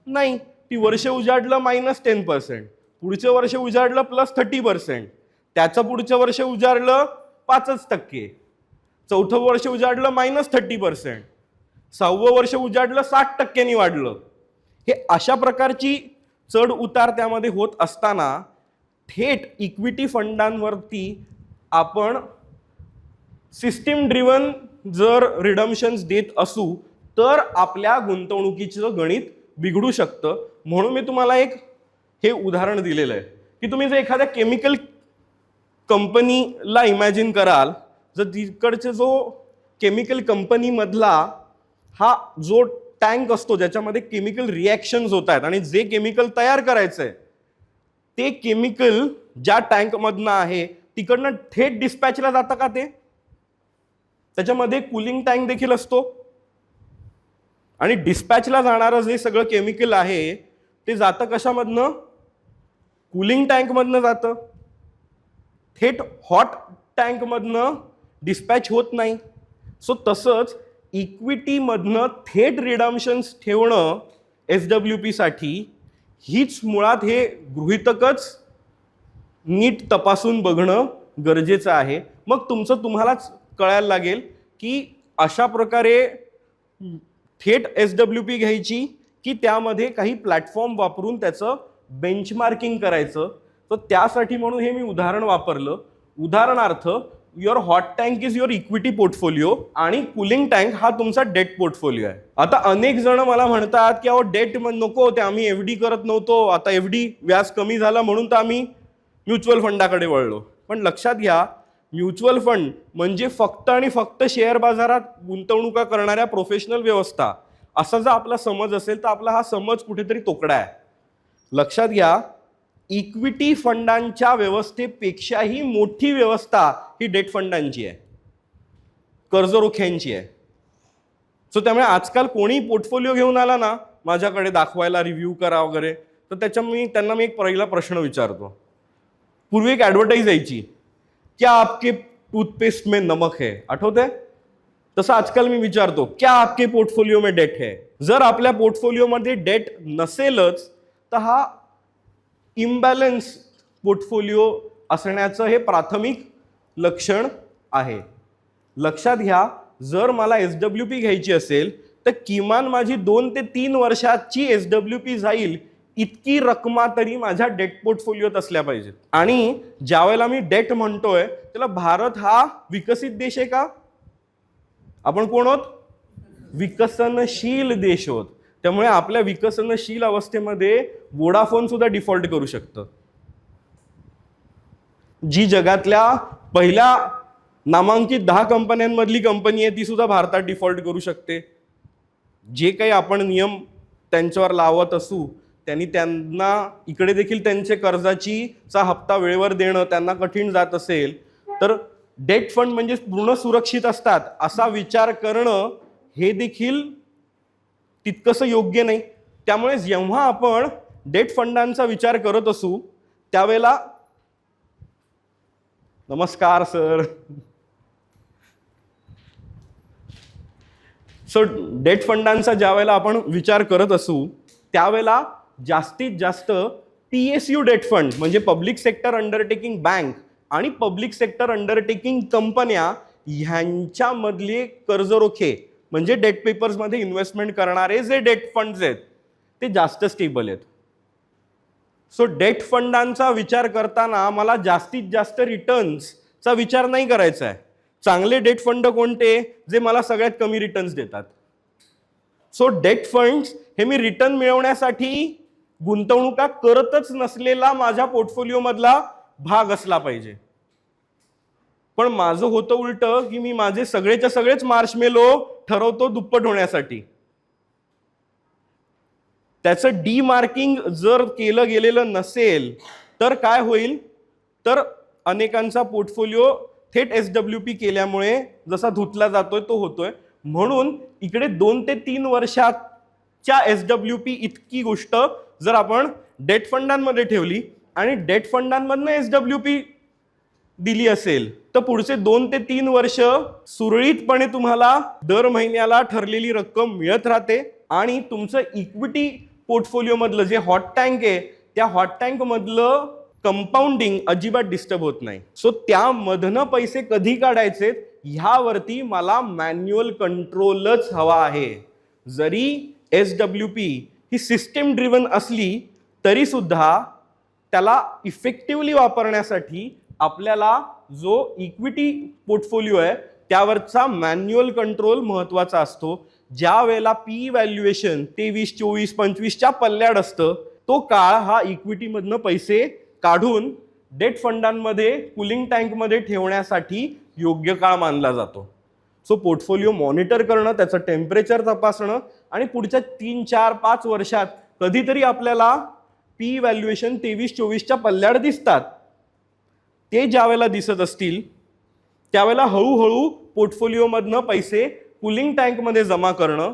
नाही. ती वर्ष उजाडलं -10%, पुढचं वर्ष उजाडलं +30%, त्याचं पुढचं वर्ष उजाडलं 5%, चौथं वर्ष उजाडलं -30%, 6वं वर्ष उजाडलं 60% वाढलं. हे अशा प्रकारची चढ उतार त्यामध्ये होत असताना थेट इक्विटी फंडांवरती आपण सिस्टीम ड्रिव्हन जर रिडम्शन्स देत असू तर आपल्या गुंतवणुकीचं गणित बिघडू शकतं. म्हणून मी तुम्हाला एक हे उदाहरण दिलेलं आहे की तुम्ही जर एखाद्या कंपनीला इमॅजिन कराल, जर तिकडचे जो केमिकल कंपनीमधला हा जो टँक असतो ज्याच्यामध्ये केमिकल रिॲक्शन्स होत आहेत आणि जे केमिकल तयार करायचंय ते केमिकल ज्या टँकमधनं आहे तिकडनं थेट डिस्पॅचला जातं का? ते त्याच्यामध्ये कूलिंग टँक देखील असतो आणि डिस्पॅचला जाणारं जे सगळं केमिकल आहे ते जातं कशामधनं? कूलिंग टँकमधनं जातं. थेट हॉट टँकमधनं डिस्पॅच होत नाही. सो तसंच इक्विटीमधनं थेट रिडम्शन्स ठेवणं SWP साठी हीच मुळात हे गृहीतकच नीट तपासून बघणं गरजेचं आहे. मग तुम्हालाच कळायला लागेल की अशा प्रकारे थेट SWP घ्यायची की त्यामध्ये काही प्लॅटफॉर्म वापरून त्याचं बेंचमार्किंग करायचं. तर त्यासाठी म्हणून हे मी उदाहरण वापरलं. उदाहरणार्थ your hot tank is your equity portfolio आणि कूलिंग टँक हा तुमचा डेट पोर्टफोलिओ आहे. आता अनेक जण मला म्हणतात की अहो डेट नको, ते आम्ही FD करत नव्हतो, आता FD व्याज कमी झाला म्हणून तर आम्ही म्युच्युअल फंडाकडे वळलो. पण लक्षात घ्या, म्युच्युअल फंड म्हणजे फक्त आणि फक्त शेअर बाजारात गुंतवणुका करणाऱ्या प्रोफेशनल व्यवस्था असा जर आपला समज असेल तर आपला हा समज कुठेतरी तोकडा आहे. लक्षात घ्या, इक्विटी फंडांच्या व्यवस्थेपेक्षाही मोठी व्यवस्था ही डेट फंडांची आहे, कर्जरोख्यांची आहे. सो त्यामुळे आजकाल कोणी पोर्टफोलिओ घेऊन आला ना माझ्याकडे दाखवायला, रिव्ह्यू करा वगैरे, तर त्यांना मी एक पहिला प्रश्न विचारतो. पूर्वी एक ॲडव्हर्टाईज यायची, क्या आपके टूथपेस्ट में नमक है, आठवतंय? तसं आजकाल मी विचारतो, क्या आपके पोर्टफोलिओ में डेट है? जर आपल्या पोर्टफोलिओमध्ये डेट नसेलच तर हा इम्बॅलन्स पोर्टफोलिओ असण्याचं हे प्राथमिक लक्षण आहे. लक्षात घ्या, जर मला SWP घ्यायची असेल तर किमान माझी 2 ते 3 वर्षाची SWP जाईल इतकी रक्कमा तरी माझ्या डेट पोर्टफोलिओत असल्या पाहिजेत. आणि ज्या वेळेला मी डेट म्हणतोय त्याला भारत हा विकसित देश आहे का? आपण कोण आहोत? विकसनशील देश आहोत. त्यामुळे आपल्या विकसनशील अवस्थेमध्ये वोडाफोन सुद्धा डिफॉल्ट करू शकतं. जी जगातल्या पहिल्या नामांकित 10 कंपन्यांमधली कंपनी आहे ती सुद्धा भारतात डिफॉल्ट करू शकते. जे काही आपण नियम त्यांच्यावर लावत असू त्यांना इकडे देखील त्यांचे कर्जाचा हप्ता वेळेवर देणं त्यांना कठीण जात असेल तर डेट फंड म्हणजे पूर्ण सुरक्षित असतात असा विचार करणं हे देखील तितकंसं योग्य नाही. त्यामुळे जेव्हा आपण डेट फंडांचा विचार करत असू त्यावेळेला, नमस्कार सर, सो डेट फंडांचा ज्या वेळेला आपण विचार करत असू त्यावेळेला जास्तीत जास्त PSU डेट फंड म्हणजे पब्लिक सेक्टर अंडरटेकिंग बँक आणि पब्लिक सेक्टर अंडरटेकिंग कंपन्या ह्यांच्यामधले कर्जरोखे म्हणजे डेट पेपर्समध्ये इन्व्हेस्टमेंट करणारे जे डेट फंड्स आहेत ते जास्त स्टेबल आहेत. सो डेट फंडांचा विचार करताना मला जास्तीत जास्त रिटर्न्सचा विचार नाही करायचा आहे. चांगले डेट फंड कोणते? जे मला सगळ्यात कमी रिटर्न्स देतात. सो डेट फंड्स हे मी रिटर्न मिळवण्यासाठी गुंतवणुका करतच नसलेला माझ्या पोर्टफोलिओमधला भाग असला पाहिजे. पण माझं होतं उलटं की मी माझे सगळेच्या सगळेच मार्शमेलो ठरवतो दुप्पट होण्यासाठी. त्याचं डीमार्किंग जर केलं गेलेलं नसेल तर काय होईल, तर अनेकांचा पोर्टफोलिओ थेट SWP केल्यामुळे जसा धुतला जातोय तो होतोय. म्हणून इकडे 2 ते 3 वर्षाच्या SWP इतकी गोष्ट जर आपण डेट फंडांमध्ये ठेवली आणि डेट फंडांमधनं SWP दिली असेल तर पुढचे 2 ते 3 वर्ष सुरळीतपणे तुम्हाला दर महिन्याला ठरलेली रक्कम मिळत राहते आणि तुमचं इक्विटी पोर्टफोलिओ मधलं जे हॉट टँक आहे त्या हॉट टँक मधलं कंपाऊंडिंग अजिबात डिस्टर्ब होत नाही. सो त्यामधनं पैसे कधी काढायचे ह्यावरती मला मॅन्युअल कंट्रोलच हवा आहे. जरी SWP ही सिस्टीम ड्रिव्हन असली तरी सुद्धा त्याला इफेक्टिव्हली वापरण्यासाठी आपल्याला जो इक्विटी पोर्टफोलिओ आहे त्यावरचा मॅन्युअल कंट्रोल महत्त्वाचा असतो. ज्या वेळेला PE व्हॅल्युएशन 23, 24, 25च्या पल्ल्याड असतं तो काळ हा इक्विटीमधनं पैसे काढून डेट फंडांमध्ये कूलिंग टँकमध्ये ठेवण्यासाठी योग्य काळ मानला जातो. सो पोर्टफोलिओ मॉनिटर करणं, त्याचं टेम्परेचर तपासणं आणि पुढच्या 3, 4, 5 वर्षात कधीतरी आपल्याला पी व्हॅल्युएशन 23-24च्या पल्ल्याड दिसतात. ते ज्यावेळेला दिसत असतील त्यावेळेला हळूहळू पोर्टफोलिओमधनं पैसे कूलिंग टँकमध्ये जमा करणं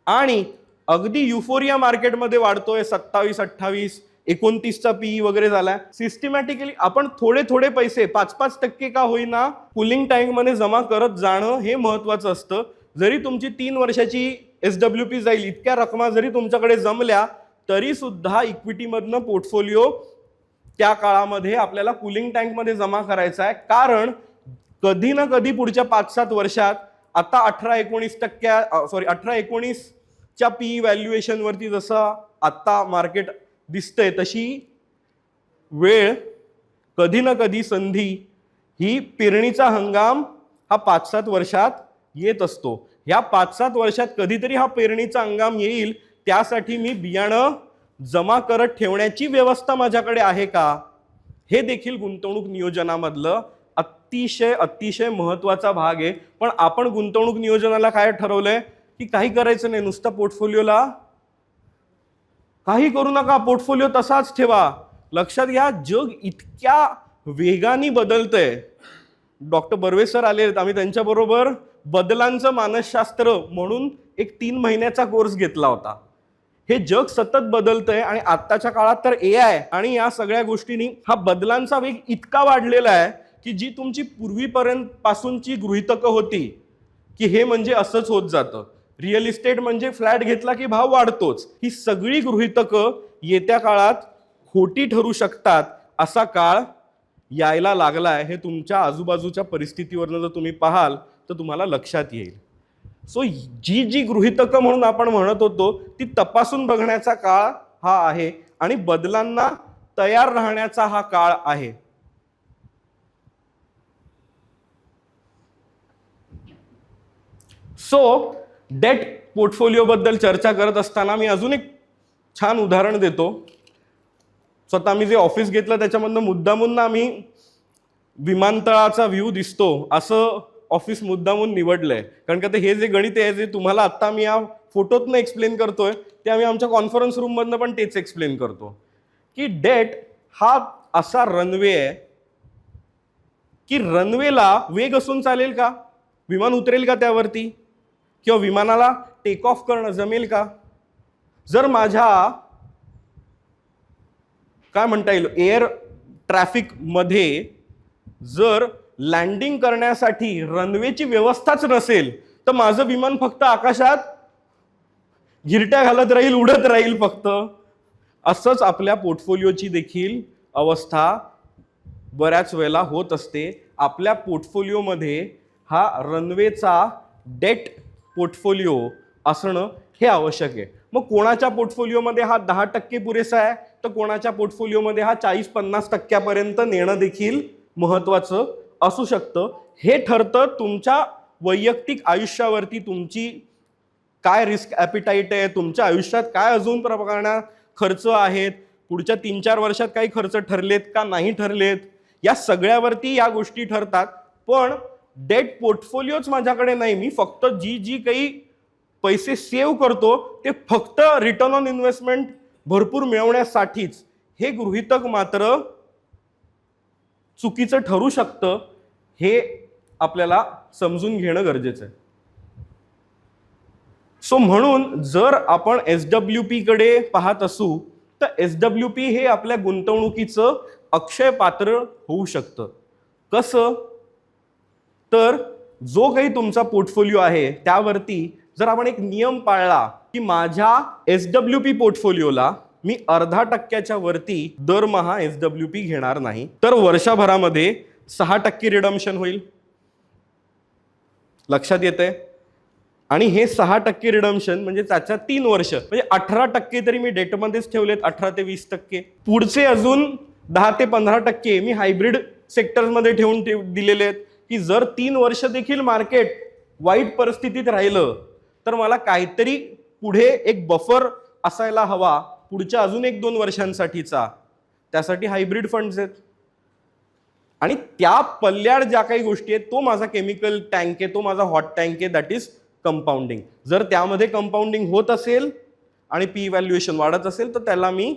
आणि अगदी युफोरिया मार्केटमध्ये वाढतोय 27, 28, 29चा पीई वगैरे झालाय, सिस्टमॅटिकली आपण थोडे थोडे पैसे 5-5% का होईना कूलिंग टँकमध्ये जमा करत जाणं हे महत्वाचं असतं. जरी तुमची 3 वर्षाची SWP जाईल, इतक्या रकमा जरी तुमच्याकडे जमल्या तरी सुद्धा इक्विटीमधनं पोर्टफोलिओ त्या काळामध्ये आपल्याला कूलिंग टँकमध्ये जमा करायचा आहे. कारण कधी ना कधी पुढच्या 5-7 वर्षात आता 18-19च्या पीई व्हॅल्युएशन वरती जसं आता मार्केट दिसतंय तशी वेळ, कधी ना कधी संधी, ही पेरणीचा हंगाम हा 5-7 वर्षात येत असतो. ह्या 5-7 वर्षात कधीतरी हा पेरणीचा हंगाम येईल, त्यासाठी मी बियाणं जमा करत ठेवण्याची व्यवस्था माझ्याकडे आहे का, हे देखील गुंतवणूक नियोजनामधलं अतिशय महत्वाचा भाग आहे. पण आपण गुंतवणूक नियोजनाला काय ठरवलंय की काही करायचं नाही, नुसतं पोर्टफोलिओला काही करू नका, पोर्टफोलिओ तसाच ठेवा. लक्षात घ्या, जग इतक्या वेगाने बदलतंय. डॉक्टर बर्वे सर आले, आम्ही त्यांच्याबरोबर बदलांचं मानसशास्त्र म्हणून एक 3 महिन्याचा कोर्स घेतला होता. हे जग सतत बदलतंय आणि आत्ताच्या काळात तर AI आणि या सगळ्या गोष्टींनी हा बदलांचा वेग इतका वाढलेला आहे की जी तुमची पूर्वीपर्यंत पासूनची गृहीतकं होती की हे म्हणजे असंच होत जातं, रिअल इस्टेट म्हणजे फ्लॅट घेतला की भाव वाढतोच, ही सगळी गृहीतकं येत्या काळात खोटी ठरू शकतात. असा काळ यायला लागलाय. हे तुमच्या आजूबाजूच्या परिस्थितीवरनं जर तुम्ही पाहाल तर तुम्हाला लक्षात येईल. सो जी गृहीतकं म्हणून आपण म्हणत होतो ती तपासून बघण्याचा काळ हा आहे आणि बदलांना तयार राहण्याचा हा काळ आहे. सो डेट पोर्टफोलिओ बद्दल चर्चा करत असताना मी अजून एक छान उदाहरण देतो. स्वतः मी जे ऑफिस घेतलं त्याच्यामधनं मुद्दामून आम्ही विमानतळाचा व्ह्यू दिसतो असं ऑफिस मुद्दामून निवडलंय. कारण का हे जे गणित आहे जे तुम्हाला आत्ता मी या फोटोतनं एक्सप्लेन करतोय ते आम्ही आमच्या कॉन्फरन्स रूममधनं पण तेच एक्सप्लेन करतो की डेट हा असा रनवे आहे की रनवेला वेग असून चालेल का, विमान उतरेल का त्यावरती, किंवा विमानाला टेक ऑफ करणं जमेल का. जर माझ्या काय म्हणता येईल एअर ट्रॅफिक मध्ये जर लँडिंग करण्यासाठी रनवेची व्यवस्थाच नसेल तर माझं विमान फक्त आकाशात घिरट्या घालत राहील, उडत राहील फक्त. असंच आपल्या पोर्टफोलिओची देखील अवस्था बऱ्याच वेळेला होत असते. आपल्या पोर्टफोलिओमध्ये हा रनवेचा डेट पोर्टफोलिओ असणं हे आवश्यक आहे. मग कोणाच्या पोर्टफोलिओमध्ये हा 10% पुरेसा आहे तर कोणाच्या पोर्टफोलिओमध्ये हा 40-50% नेणं देखील महत्वाचं असू शकतं. हे ठरतं तुमच्या वैयक्तिक आयुष्यावरती, तुमची काय रिस्क ॲपिटाईट आहे, तुमच्या आयुष्यात काय अजून प्रमाणात खर्च आहेत, पुढच्या 3-4 वर्षात काही खर्च ठरलेत का नाही ठरलेत, या सगळ्यावरती या गोष्टी ठरतात. पण डेट पोर्टफोलिओच माझ्याकडे नाही, मी फक्त जी काही पैसे सेव्ह करतो ते फक्त रिटर्न ऑन इन्व्हेस्टमेंट भरपूर मिळवण्यासाठीच, हे गृहीतक मात्र चुकीचं ठरू शकतं. हे आपल्याला समजून घेणं गरजेचं आहे. सो म्हणून जर आपण SWP कडे पाहत असू तर SWP हे आपल्या गुंतवणुकीचं अक्षय पात्र होऊ शकतं. कसं तर जो काही तुमचा पोर्टफोलिओ आहे त्यावरती जर आपण एक नियम पाळला की माझ्या SWP पोर्टफोलिओला मी 0.5% वरती दरमहा SWP घेणार नाही, तर वर्षभरामध्ये 6% रिडम्शन होईल. लक्षात येतंय. आणि हे 6% रिडम्शन म्हणजे त्याच्या 3 वर्ष म्हणजे 18% तरी मी डेटमध्येच ठेवलेत, 18 ते 20%. पुढचे अजून 10 ते 15% मी हायब्रिड सेक्टरमध्ये ठेवून दिलेले आहेत की जर 3 वर्ष देखील मार्केट वाईट परिस्थितीत राहिलं तर मला काहीतरी पुढे एक बफर असायला हवा पुढच्या अजून 1-2 वर्षांसाठीचा. त्यासाठी हायब्रिड फंड्स आहेत. आणि त्या पल्ल्याड ज्या काही गोष्टी आहेत तो माझा केमिकल टँक आहे, तो माझा हॉट टँक आहे, दॅट इज कंपाऊंडिंग. जर त्यामध्ये कंपाऊंडिंग होत असेल आणि पी व्हॅल्युएशन वाढत असेल तर त्याला मी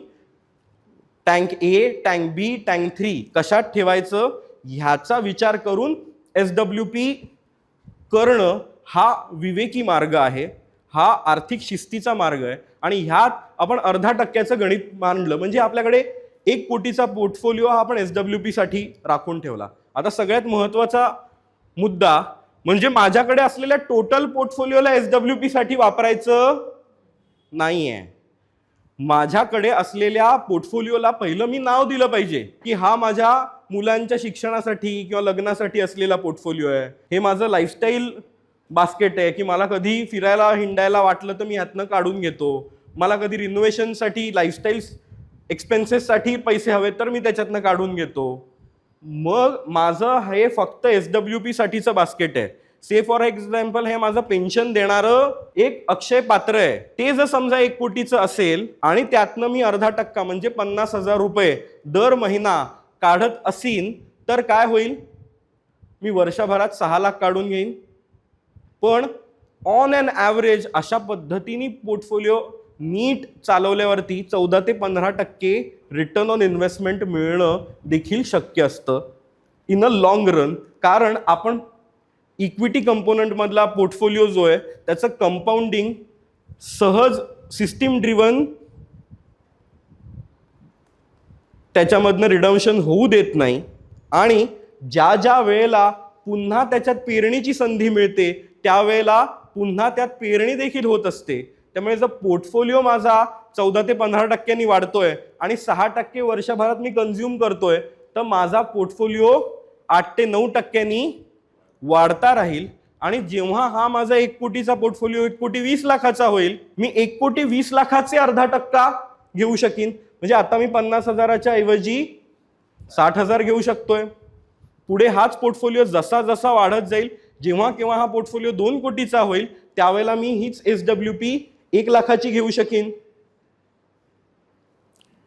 टँक ए, टँक बी, टँक 3 कशात ठेवायचं ह्याचा विचार करून SWP करणं हा विवेकी मार्ग आहे, हा आर्थिक शिस्तीचा मार्ग आहे. आणि ह्यात आपण 0.5% गणित मांडलं म्हणजे आपल्याकडे 1 कोटीचा पोर्टफोलिओ हा आपण SWP साठी राखून ठेवला. आता सगळ्यात महत्वाचा मुद्दा म्हणजे माझ्याकडे असलेल्या टोटल पोर्टफोलिओला SWP साठी वापरायचं नाहीये. माझ्याकडे असलेल्या पोर्टफोलिओला पहिलं मी नाव दिलं पाहिजे की हा माझ्या मुलांच्या शिक्षणासाठी किंवा लग्नासाठी असलेला पोर्टफोलिओ आहे, हे माझं लाईफस्टाईल बास्केट आहे की मला कधी फिरायला हिंडायला वाटलं तर मी ह्यातनं काढून घेतो, मला कधी रिनोव्हेशनसाठी लाईफस्टाईल एक्सपेन्सेससाठी पैसे हवेत तर मी त्याच्यातनं काढून घेतो. मग माझं हे फक्त SWP साठीचं बास्केट आहे. से फॉर एक्झाम्पल हे माझं पेन्शन देणारं एक अक्षय पात्र आहे, ते जर समजा 1 कोटीचं असेल आणि त्यातनं मी 0.5% म्हणजे 50,000 रुपये दर महिना काढत असीन तर काय होईल, मी वर्षभरात 6 लाख काढून घेईन. पण ऑन अन ॲव्हरेज अशा पद्धतीने पोर्टफोलिओ नीट चालवल्यावरती 14 ते 15% रिटर्न ऑन इन्व्हेस्टमेंट मिळणं देखील शक्य असतं इन अ लॉंग रन. कारण आपण इक्विटी कंपोनंट मधला पोर्टफोलिओ जो आहे त्याचं कंपाऊंडिंग सहज सिस्टीम ड्रिव्हन त्याच्यामधनं रिडम्शन होऊ देत नाही. आणि ज्या ज्या वेळेला पुन्हा त्याच्यात पेरणीची संधी मिळते त्यावेळेला पुन्हा त्यात पेरणी देखील होत असते. त्यामुळे जर पोर्टफोलिओ माझा 14 ते 15% वाढतोय आणि 6% वर्षभरात मी कंझ्युम करतोय तर माझा पोर्टफोलिओ 8 ते 9% वाढता राहील. आणि जेव्हा हा माझा 1 कोटीचा पोर्टफोलिओ 1,20,00,000चा होईल, मी 1,20,00,000चे 0.5% घेऊ शकीन. म्हणजे आता मी 50,000च्या ऐवजी 60,000 घेऊ शकतोय. पुढे हाच पोर्टफोलिओ जसा जसा वाढत जाईल, जेव्हा केव्हा हा पोर्टफोलिओ 2 कोटीचा होईल त्यावेळेला मी हीच SWP 1,00,000ची घेऊ शकीन.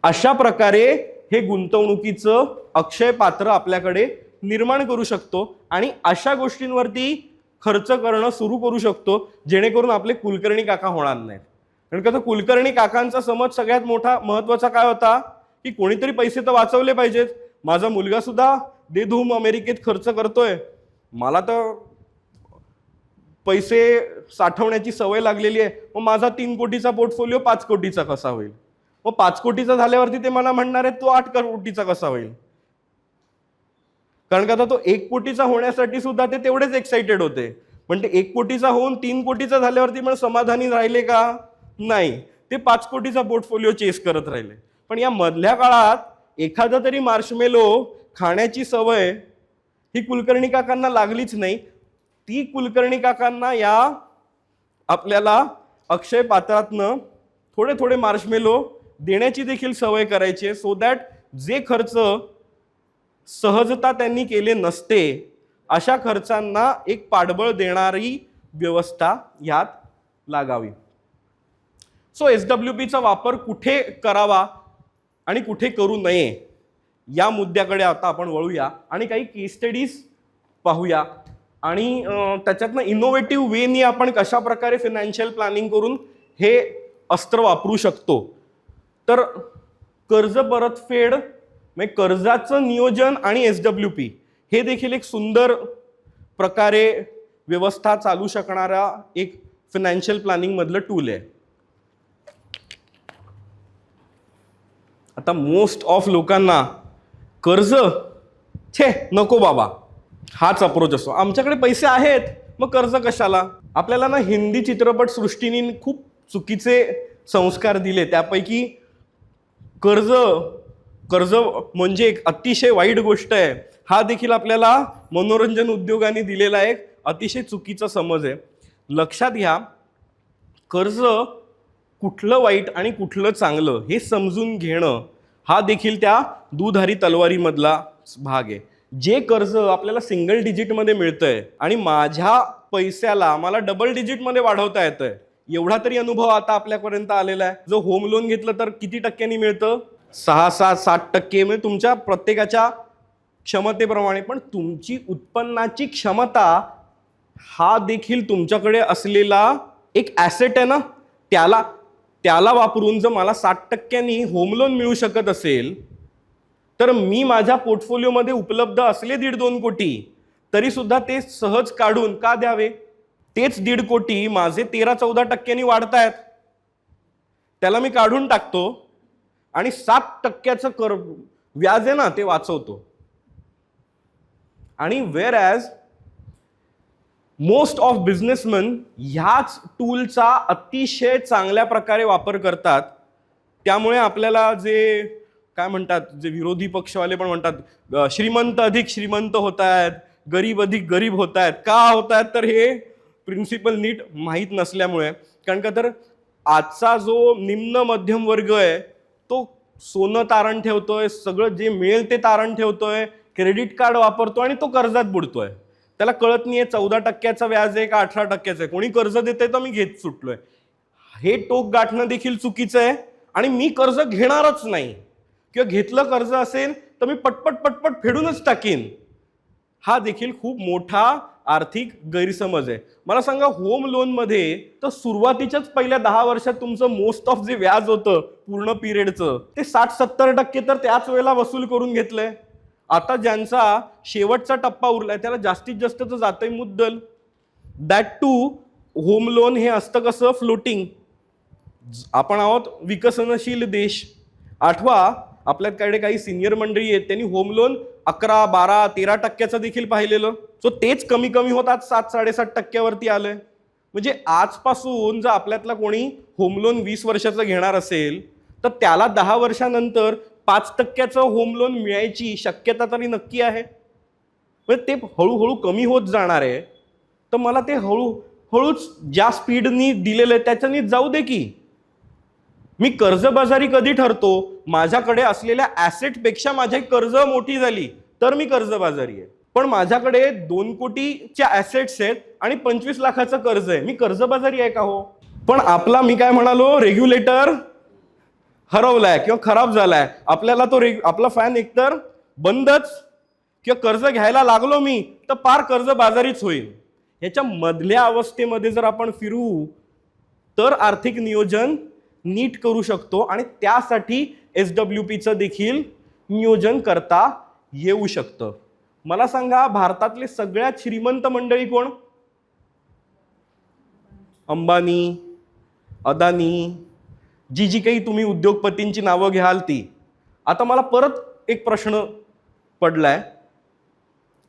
अशा प्रकारे हे गुंतवणुकीचं अक्षय पात्र आपल्याकडे निर्माण करू शकतो आणि अशा गोष्टींवरती खर्च करणं सुरू करू शकतो जेणेकरून आपले कुलकर्णी काका होणार नाहीत. कारण का कुलकर्णी काकांचा समज सगळ्यात मोठा महत्वाचा काय होता की कोणीतरी पैसे तर वाचवले पाहिजेत. माझा मुलगा सुद्धा देधूम अमेरिकेत खर्च करतोय, मला तर पैसे साठवण्याची सवय लागलेली आहे, मग माझा 3 कोटीचा पोर्टफोलिओ 5 कोटीचा कसा होईल. मग 5 कोटीचा झाल्यावरती ते मला म्हणणार आहे तो 8 कोटीचा कसा होईल. कारण का आता तो 1 कोटीचा होण्यासाठी सुद्धा ते तेवढेच एक्साइटेड होते, पण ते 1 कोटीचा होऊन 3 कोटीचा झाल्यावरती पण समाधानी राहिले का नाही, ते 5 कोटीचा पोर्टफोलिओ चेस करत राहिले. पण या मधल्या काळात एखादा तरी मार्शमेलो खाण्याची सवय ही कुलकर्णी काकांना लागलीच नाही. ती कुलकर्णी काकांना या आपल्याला अक्षय पात्रातनं थोडे थोडे मार्शमेलो देण्याची देखील सवय करायची आहे, सो दॅट जे खर्च सहजता त्यांनी केले नसते अशा खर्चांना एक पाठबळ देणारी व्यवस्था यात लागावी. सो SWPचा वापर कुठे करावा आणि कुठे करू नये या मुद्द्याकडे आता आपण वळूया आणि काही केस स्टडीज पाहूया आणि त्याच्यातनं इनोव्हेटिव्ह वेनी आपण कशा प्रकारे फायनान्शियल प्लॅनिंग करून हे अस्त्र वापरू शकतो. तर कर्ज परतफेड म्हणजे कर्जाचं नियोजन आणि SWP हे देखील एक सुंदर प्रकारे व्यवस्था चालू शकणारा एक फायनान्शियल प्लॅनिंग मधलं टूल आहे. आता मोस्ट ऑफ लोकांना कर्ज छे नको बाबा हाच अप्रोच असतो. आमच्याकडे पैसे आहेत मग कर्ज कशाला. आपल्याला ना हिंदी चित्रपट सृष्टीने खूप चुकीचे संस्कार दिले, त्यापैकी कर्ज म्हणजे एक अतिशय वाईट गोष्ट आहे हा देखील आपल्याला मनोरंजन उद्योगाने दिलेला एक अतिशय चुकीचा समज आहे. लक्षात घ्या, कर्ज कुठलं वाईट आणि कुठलं चांगलं हे समजून घेणं हा देखील त्या दुधारी तलवारीमधला भाग आहे. जे कर्ज आपल्याला सिंगल डिजिटमध्ये मिळतंय आणि माझ्या पैशाला मला डबल डिजिटमध्ये वाढवता येतंय, एवढा तरी अनुभव आता आपल्यापर्यंत आलेला आहे. जो होम लोन घेतलं तर किती टक्क्यांनी मिळतं, 6-7-7%. म्हणजे तुमच्या प्रत्येकाच्या क्षमतेप्रमाणे, पण तुमची उत्पन्नाची क्षमता हा देखील तुमच्याकडे असलेला एक ॲसेट आहे ना. त्याला त्याला वापरून जर मला 60% होम लोन मिळू शकत असेल, तर मी माझ्या पोर्टफोलिओमध्ये उपलब्ध असले 1.5-2 कोटी तरी सुद्धा ते सहज काढून का द्यावे. तेच 1.5 कोटी माझे 13-14% वाढतायत, त्याला मी काढून टाकतो आणि 7% व्याज आहे ना ते वाचवतो. आणि wear as most of businessman ह्याच टूलचा अतिशय चांगल्या प्रकारे वापर करतात. त्यामुळे आपल्याला जे काय म्हणतात, जे विरोधी पक्षवाले पण म्हणतात श्रीमंत अधिक श्रीमंत होत आहेत, गरीब अधिक गरीब होत आहेत. का होत आहेत, तर हे प्रिन्सिपल नीट माहीत नसल्यामुळे. कारण का तर आजचा जो निम्न मध्यम वर्ग आहे तो सोनं तारण ठेवतोय, सगळं जे मिळेल ते तारण ठेवतोय, क्रेडिट कार्ड वापरतो आणि तो कर्जात बुडतोय. त्याला कळत नाहीये 14% व्याज आहे का 18% आहे. कोणी कर्ज देतंय तर मी घेत सुटलोय. हे टोक गाठणं देखील चुकीचं आहे. आणि मी कर्ज घेणारच नाही किंवा घेतलं कर्ज असेल तर मी पटपट फेडूनच टाकीन, हा देखील खूप मोठा आर्थिक गैरसमज आहे. मला सांगा, होम लोनमध्ये तर सुरुवातीच्याच पहिल्या 10 वर्षात तुमचं मोस्ट ऑफ जे व्याज होतं पूर्ण पिरियडचं ते 60-70% तर त्याच वेळेला वसूल करून घेतलंय. आता ज्यांचा शेवटचा टप्पा उरलाय त्याला जास्तीत जास्त तर जातंय मुद्दल. दॅट टू होम लोन हे असतं कसं, फ्लोटिंग. आपण आहोत विकसनशील देश. आठवा, आपल्याकडे काही सिनियर मंडळी आहेत त्यांनी होम लोन 11, 12, 13% देखील पाहिलेलं. सो तेच कमी कमी होतात 7-7.5% आलंय. म्हणजे आजपासून जर आपल्यातला कोणी होम लोन 20 वर्षाचं घेणार असेल तर त्याला 10 वर्षानंतर 5% होम लोन मिळायची शक्यता तरी नक्की आहे. म्हणजे ते हळूहळू कमी होत जाणार आहे. तर मला ते हळूच ज्या स्पीडनी दिलेलं आहे त्याच्यानी जाऊ दे की. मी कर्जबाजारी कधी ठरतो, माझ्याकडे असलेल्या ॲसेटपेक्षा माझी कर्ज मोठी झाली तर मी कर्जबाजारी आहे. पण माझ्याकडे 2 कोटीच्या ॲसेट्स आहेत आणि 25 लाखाचं कर्ज आहे, मी कर्जबाजारी आहे का हो? पण आपला, मी काय म्हणालो, रेग्युलेटर हरवलाय किंवा खराब झालाय. आपल्याला तो आपला फॅन एकतर बंदच किंवा कर्ज घ्यायला लागलो मी तर पार कर्जबाजारीच होईल. ह्याच्या मधल्या अवस्थेमध्ये जर आपण फिरू तर आर्थिक नियोजन नीट करू शकतो आणि त्यासाठी SWPचं देखील नियोजन करता येऊ शकतं. मला सांगा, भारतातले सगळ्यात श्रीमंत मंडळी कोण? अंबानी, अदानी, जी काही तुम्ही उद्योगपतींची नावं घ्याल ती. आता मला परत एक प्रश्न पडलाय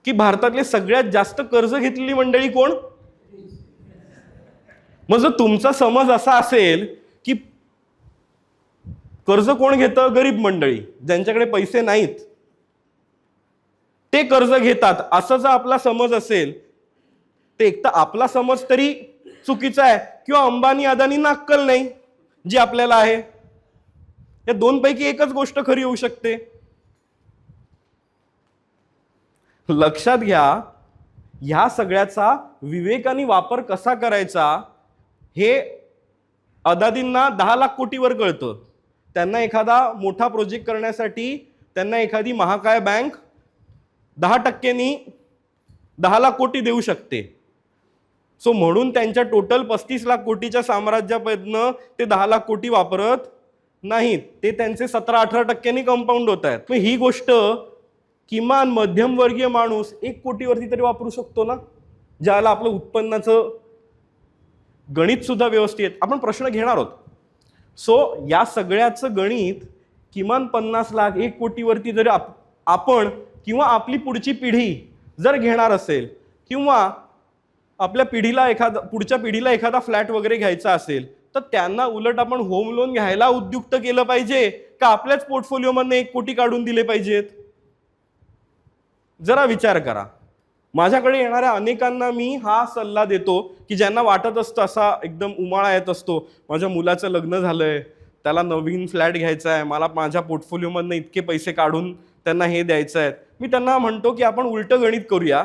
की भारतातले सगळ्यात जास्त कर्ज घेतलेली मंडळी कोण? मग जर तुमचा समज असा असेल की कर्ज कोण घेतं, गरीब मंडळी ज्यांच्याकडे पैसे नाहीत ते कर्ज घेतात, असं जर आपला समज असेल तर एक तर आपला समज तरी चुकीचा आहे किंवा अंबानी अदानींना अक्कल नाही जी आपल्याला आहे. या दोनपैकी एकच गोष्ट खरी होऊ शकते. लक्षात घ्या, ह्या सगळ्याचा विवेकाने वापर कसा करायचा हे अदानींना 10 लाख कोटीवर कळतं. त्यांना एखादा मोठा प्रोजेक्ट करण्यासाठी त्यांना एखादी महाकाय बँक 10%नी 10 लाख कोटी देऊ शकते. सो म्हणून त्यांच्या टोटल 35 लाख कोटीच्या साम्राज्यापासून ते 10 लाख कोटी वापरत नाहीत, ते त्यांचे 17-18%नी कंपाऊंड होत आहेत. मग ही गोष्ट किमान मध्यमवर्गीय माणूस 1 कोटीवरती तरी वापरू शकतो ना, ज्याला आपलं उत्पन्नाचं गणित सुद्धा व्यवस्थित. आपण प्रश्न घेणार आहोत. सो या सगळ्याचं गणित किमान 50 लाख 1 कोटीवरती जर आपण किंवा आपली पुढची पिढी जर घेणार असेल किंवा आपल्या पिढीला पुढच्या पिढीला एखादा फ्लॅट वगैरे घ्यायचा असेल तर त्यांना उलट आपण होम लोन घ्यायला उद्युक्त केलं पाहिजे का आपल्याच पोर्टफोलिओमधनं 1 कोटी काढून दिले पाहिजेत? जरा विचार करा. माझ्याकडे येणाऱ्या अनेकांना मी हा सल्ला देतो की ज्यांना वाटत असतं, असा एकदम उमाळा येत असतो, माझ्या मुलाचं लग्न झालंय, त्याला नवीन फ्लॅट घ्यायचा आहे, मला माझ्या पोर्टफोलिओमधनं इतके पैसे काढून त्यांना हे द्यायचं आहे. मी त्यांना म्हणतो की आपण उलटं गणित करूया.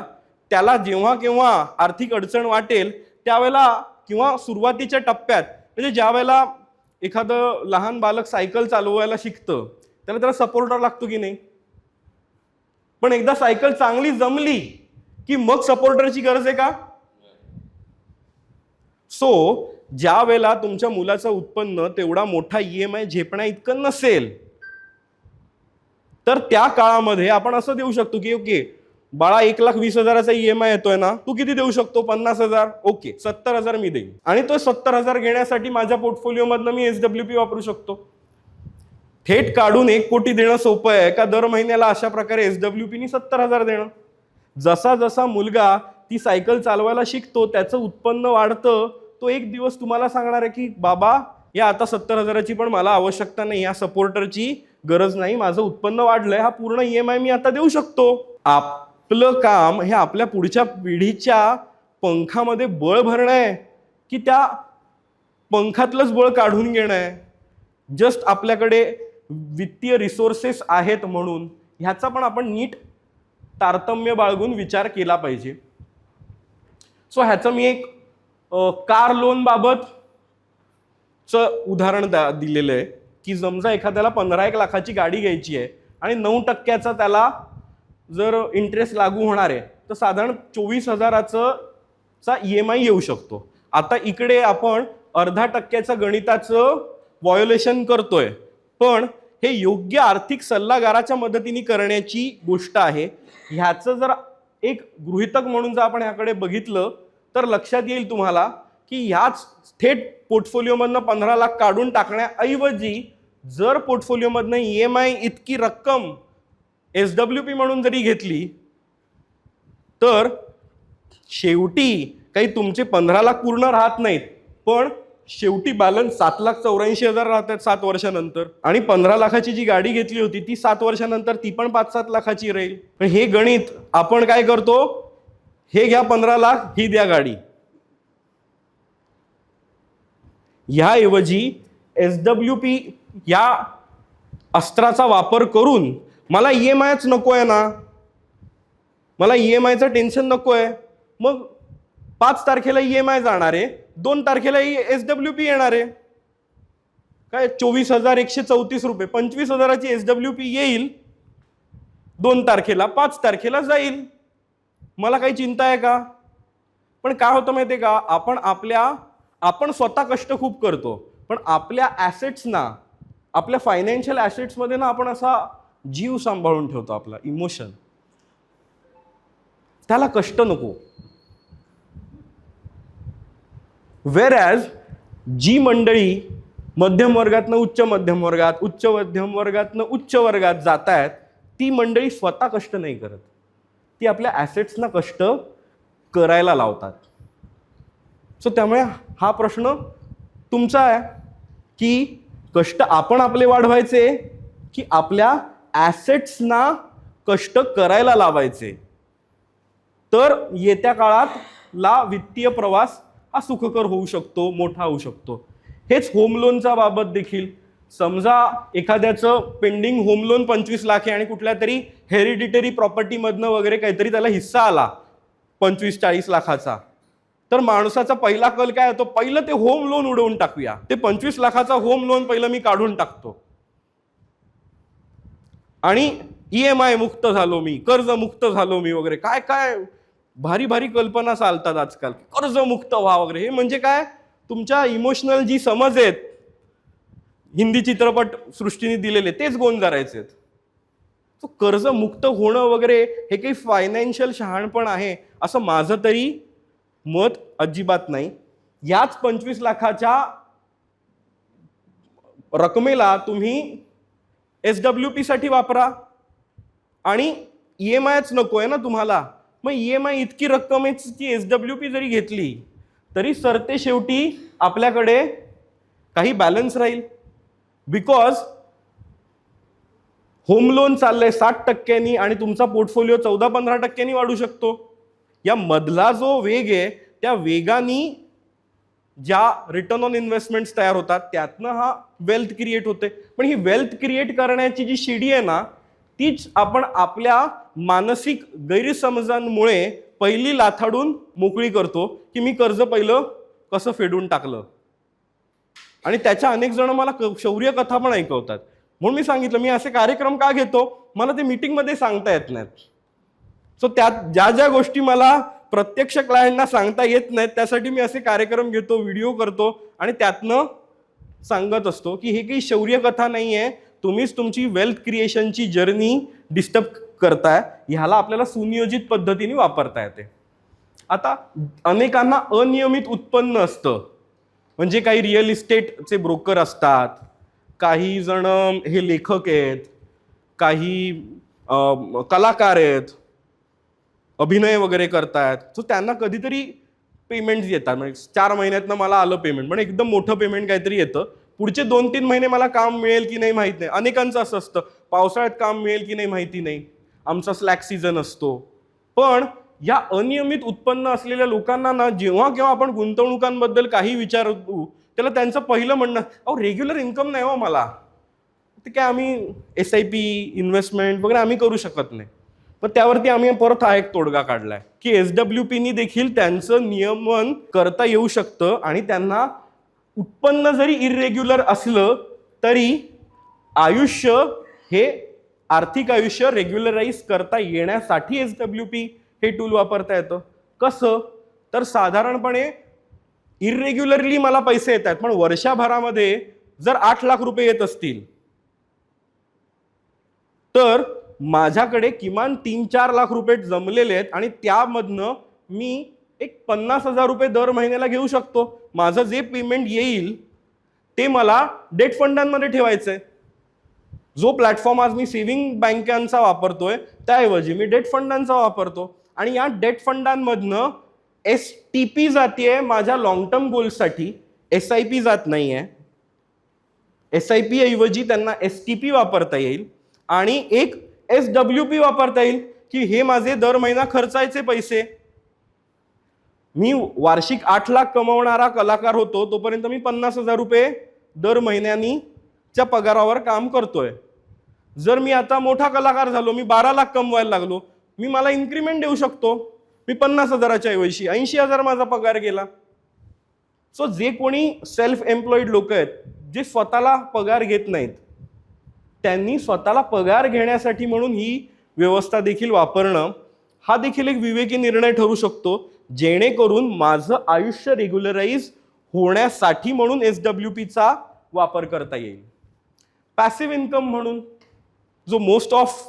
त्याला जेव्हा केव्हा आर्थिक अडचण वाटेल त्यावेळेला किंवा सुरुवातीच्या टप्प्यात, म्हणजे ज्या वेळेला एखादं लहान बालक सायकल चालवायला शिकतं त्याला सपोर्टर लागतो की नाही? पण एकदा सायकल चांगली जमली की मग सपोर्टरची गरज आहे का? सो ज्या वेळेला तुमच्या मुलाचं उत्पन्न तेवढा मोठा EMI झेपण्या इतकं नसेल, तर त्या काळामध्ये आपण असं देऊ शकतो की ओके बाळा 1,20,000चा EMI येतोय ना, तू किती देऊ शकतो? 50,000. ओके 70,000 मी देईन. आणि तो 70,000 घेण्यासाठी माझ्या पोर्टफोलिओमधनं मी SWP वापरू शकतो. थेट काढून 1 कोटी देणं सोपं आहे का दर महिन्याला अशा प्रकारे SWPनी 70,000 देणं? जसा जसा मुलगा ती सायकल चालवायला शिकतो, त्याचं उत्पन्न वाढतं, तो एक दिवस तुम्हाला सांगणार आहे की बाबा या आता 70,000ची पण मला आवश्यकता नाही, या सपोर्टरची गरज नाही, माझं उत्पन्न वाढलंय, हा पूर्ण EMI मी आता देऊ शकतो. आपलं काम हे आपल्या पुढच्या पिढीच्या पंखामध्ये बळ भरणं आहे की त्या पंखातलंच बळ काढून घेणं आहे? जस्ट आपल्याकडे वित्तीय रिसोर्सेस आहेत म्हणून ह्याचा पण आपण नीट तारतम्य बाळगून विचार केला पाहिजे. सो ह्याचं मी एक कार लोन बाबतचं उदाहरण दिलेलं आहे की समजा एखाद्याला 15-1 लाखाची गाडी घ्यायची आहे आणि 9% त्याला जर इंटरेस्ट लागू होणार आहे, तर साधारण 24,000चा EMI येऊ शकतो. आता इकडे आपण 0.5% गणिताचं व्हायोलेशन करतोय, पण हे योग्य आर्थिक सल्लागाराच्या मदतीने करण्याची गोष्ट आहे. ह्याचं जर एक गृहीतक म्हणून जर आपण ह्याकडे बघितलं तर लक्षात येईल तुम्हाला की ह्याच थेट पोर्टफोलिओमधनं 15 लाख काढून टाकण्याऐवजी जर पोर्टफोलिओमधनं EMI इतकी रक्कम SWP म्हणून जरी घेतली तर शेवटी काही तुमचे 15 लाख पूर्ण राहत नाहीत, पण शेवटी बॅलन्स 7,84,000 राहतात 7 वर्षानंतर. आणि 15 लाखाची जी गाडी घेतली होती ती 7 वर्षानंतर ती पण 5-7 लाखाची राहील. पण हे गणित आपण काय करतो, हे घ्या 15 लाख, ही द्या गाडी. ह्याऐवजी SWP या अस्त्राचा वापर करून मला EMIच नको आहे ना, मला EMIचं टेन्शन नको आहे, मग 5 तारखेला EMI जाणार आहे, 2 तारखेला SWP येणार आहे. काय 24,134 रुपये, 25,000ची SWP येईल 2 तारखेला, 5 तारखेला जाईल. मला काही चिंता आहे का? पण काय होतं माहिती आहे का, आपण स्वतः कष्ट खूप करतो, पण आपल्या ॲसेट्सना, आपल्या फायनान्शियल ॲसेट्समध्ये ना आपण असा जीव सांभाळून ठेवतो, आपला इमोशन. त्याला कष्ट नको. व्हेरॅज जी मंडळी मध्यम वर्गातनं उच्च मध्यम वर्गात, उच्च मध्यम वर्गातनं उच्च वर्गात जात आहेत, ती मंडळी स्वतः कष्ट नाही करत, ती आपल्या ॲसेट्सना कष्ट करायला लावतात. सो त्यामुळे हा प्रश्न तुमचा आहे की कष्ट आपण आपले वाढवायचे की आपल्या ॲसेट्सना कष्ट करायला लावायचे. तर येत्या काळातला वित्तीय प्रवास हा सुखकर होऊ शकतो, मोठा होऊ शकतो. हेच होम लोनच्या बाबत देखील. समजा एखाद्याचं पेंडिंग होम लोन 25 लाख आहे आणि कुठल्या तरी हेरिडिटरी प्रॉपर्टीमधनं वगैरे काहीतरी त्याला हिस्सा आला 25-40 लाखाचा, तर माणसाचा पहिला कल काय होतो, पहिलं ते होम लोन उडवून टाकूया, ते 25 लाखाचा होम लोन पहिलं मी काढून टाकतो आणि EMI मुक्त झालो मी, कर्ज मुक्त झालो मी वगैरे. काय काय भारी भारी कल्पना चालतात आजकाल, कर्ज मुक्त व्हा वगैरे. हे म्हणजे काय, तुमच्या इमोशनल जी समज आहेत हिंदी चित्रपट सृष्टीने दिलेले तेच गोंजारायचे आहेत. तो कर्ज मुक्त होणं वगैरे हे काही फायनान्शियल शहाणपण आहे असं माझं तरी मत अजिबात नाही. याच 25 लाखाच्या रकमेला तुम्ही SWP साठी वापरा आणि EMIच नको आहे ना तुम्हाला, मग EMI इतकी रक्कमेची SWP जरी घेतली तरी सरते शेवटी आपल्याकडे काही बॅलन्स राहील. बिकॉज होम लोन चाललंय 60% आणि तुमचा पोर्टफोलिओ 14-15% वाढू शकतो. या मधला जो वेग आहे त्या वेगाने ज्या रिटर्न ऑन इन्व्हेस्टमेंट्स तयार होतात त्यातनं हा वेल्थ क्रिएट होते. पण ही वेल्थ क्रिएट करण्याची जी शिडी आहे ना, तीच आपण आपल्या मानसिक गैरसमजांमुळे पहिली लाथाडून मोकळी करतो की मी कर्ज पहिलं कसं फेडून टाकलं. आणि त्याच्या अनेक जण मला शौर्य कथा पण ऐकवतात. म्हणून मी सांगितलं मी असे कार्यक्रम का घेतो, मला ते मीटिंगमध्ये सांगता येत नाहीत. सो त्यात ज्या ज्या गोष्टी मला प्रत्यक्ष क्लायंटना सांगता येत नाहीत त्यासाठी मी असे कार्यक्रम घेतो, व्हिडिओ करतो आणि त्यातनं सांगत असतो की हे काही शौर्य कथा नाही आहे, तुम्हीच तुमची वेल्थ क्रिएशनची जर्नी डिस्टर्ब करताय. ह्याला आपल्याला सुनियोजित पद्धतीने वापरता येते. आता अनेकांना अनियमित उत्पन्न असतं, म्हणजे काही रिअल इस्टेटचे ब्रोकर असतात, काही जण हे लेखक आहेत, काही कलाकार आहेत, अभिनय वगैरे करतायत. सो त्यांना कधीतरी पेमेंट्स येतात, म्हणजे 4 महिन्यातनं मला आलं पेमेंट, पण एकदम मोठं पेमेंट काहीतरी येतं. पुढचे 2-3 महिने मला काम मिळेल की नाही माहीत नाही. अनेकांचं असं असतं, पावसाळ्यात काम मिळेल की नाही माहिती नाही, आमचा स्लॅक सीझन असतो. पण या अनियमित उत्पन्न असलेल्या लोकांना ना जेव्हा केव्हा आपण गुंतवणुकांबद्दल काही विचारतो त्याला त्यांचं पहिलं म्हणणं, अहो रेग्युलर इन्कम नाही हो मला, ते काय आम्ही SIP इन्व्हेस्टमेंट वगैरे आम्ही करू शकत नाही. पण त्यावरती आम्ही परत हा एक तोडगा काढलाय की SWPनी देखील त्यांचं नियमन करता येऊ शकतं आणि त्यांना उत्पन्न जरी इरेग्युलर असलं तरी आयुष्य हे आर्थिक आयुष्य रेग्युलराईज करता येण्यासाठी SWP हे टूल वापरता येतं. कसं तर साधारणपणे इरेग्युलरली मला पैसे येत आहेत, पण वर्षभरामध्ये जर 8 लाख रुपये येत असतील तर माझ्याकडे किमान 3-4 लाख रुपये जमलेले आहेत आणि त्यामधनं मी एक 50,000 रुपये दर महिन्याला घेऊ शकतो. माझं जे पेमेंट येईल ते मला डेट फंडांमध्ये ठेवायचंय. जो प्लॅटफॉर्म आज मी सेव्हिंग बँकांचा वापरतोय त्याऐवजी मी डेट फंडांचा वापरतो आणि या डेट फंडांमधनं STP जातीये माझ्या लॉंग टर्म गोल्ससाठी, SIP जात नाहीये. SIP ऐवजी त्यांना STP वापरता येईल आणि एक SWP वापरता येईल की हे माझे दर महिना खर्चायचे पैसे. मी वार्षिक 8 लाख कमवणारा कलाकार होतो तोपर्यंत मी 50,000 रुपये दर महिन्याच्या पगारावर काम करतोय. जर मी आता मोठा कलाकार झालो, मी 12 लाख कमवायला लागलो, मी मला इन्क्रीमेंट देऊ शकतो. मी 50,000च्या ऐवजी 80,000 माझा पगार गेला. सो जे कोणी सेल्फ एम्प्लॉईड लोक आहेत, जे स्वतःला पगार घेत नाहीत, त्यांनी स्वतःला पगार घेण्यासाठी म्हणून ही व्यवस्था देखील वापरणं हा देखील एक विवेकी निर्णय ठरू शकतो, जेणेकरून माझं आयुष्य रेग्युलराईज होण्यासाठी म्हणून SWPचा वापर करता येईल. पॅसिव्ह इन्कम म्हणून जो मोस्ट ऑफ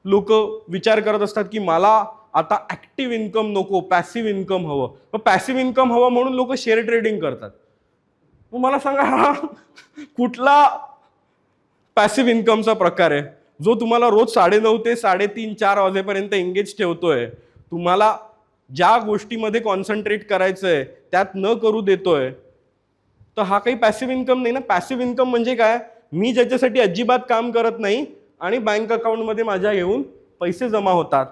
लोक विचार करत असतात की मला आता ऍक्टिव्ह इन्कम नको, पॅसिव्ह इन्कम हवं. मग पॅसिव्ह इन्कम हवं म्हणून लोक शेअर ट्रेडिंग करतात. मग मला सांगा हा कुठला पॅसिव्ह इन्कमचा प्रकार आहे जो तुम्हाला रोज 9:30 ते 3:30-4 वाजेपर्यंत एंगेज ठेवतोय, तुम्हाला ज्या गोष्टीमध्ये कॉन्सन्ट्रेट करायचंय त्यात न करू देतोय? तर हा काही पॅसिव्ह इन्कम नाही ना. पॅसिव्ह इन्कम म्हणजे काय, मी ज्याच्यासाठी अजिबात काम करत नाही आणि बँक अकाउंटमध्ये माझ्या येऊन पैसे जमा होतात.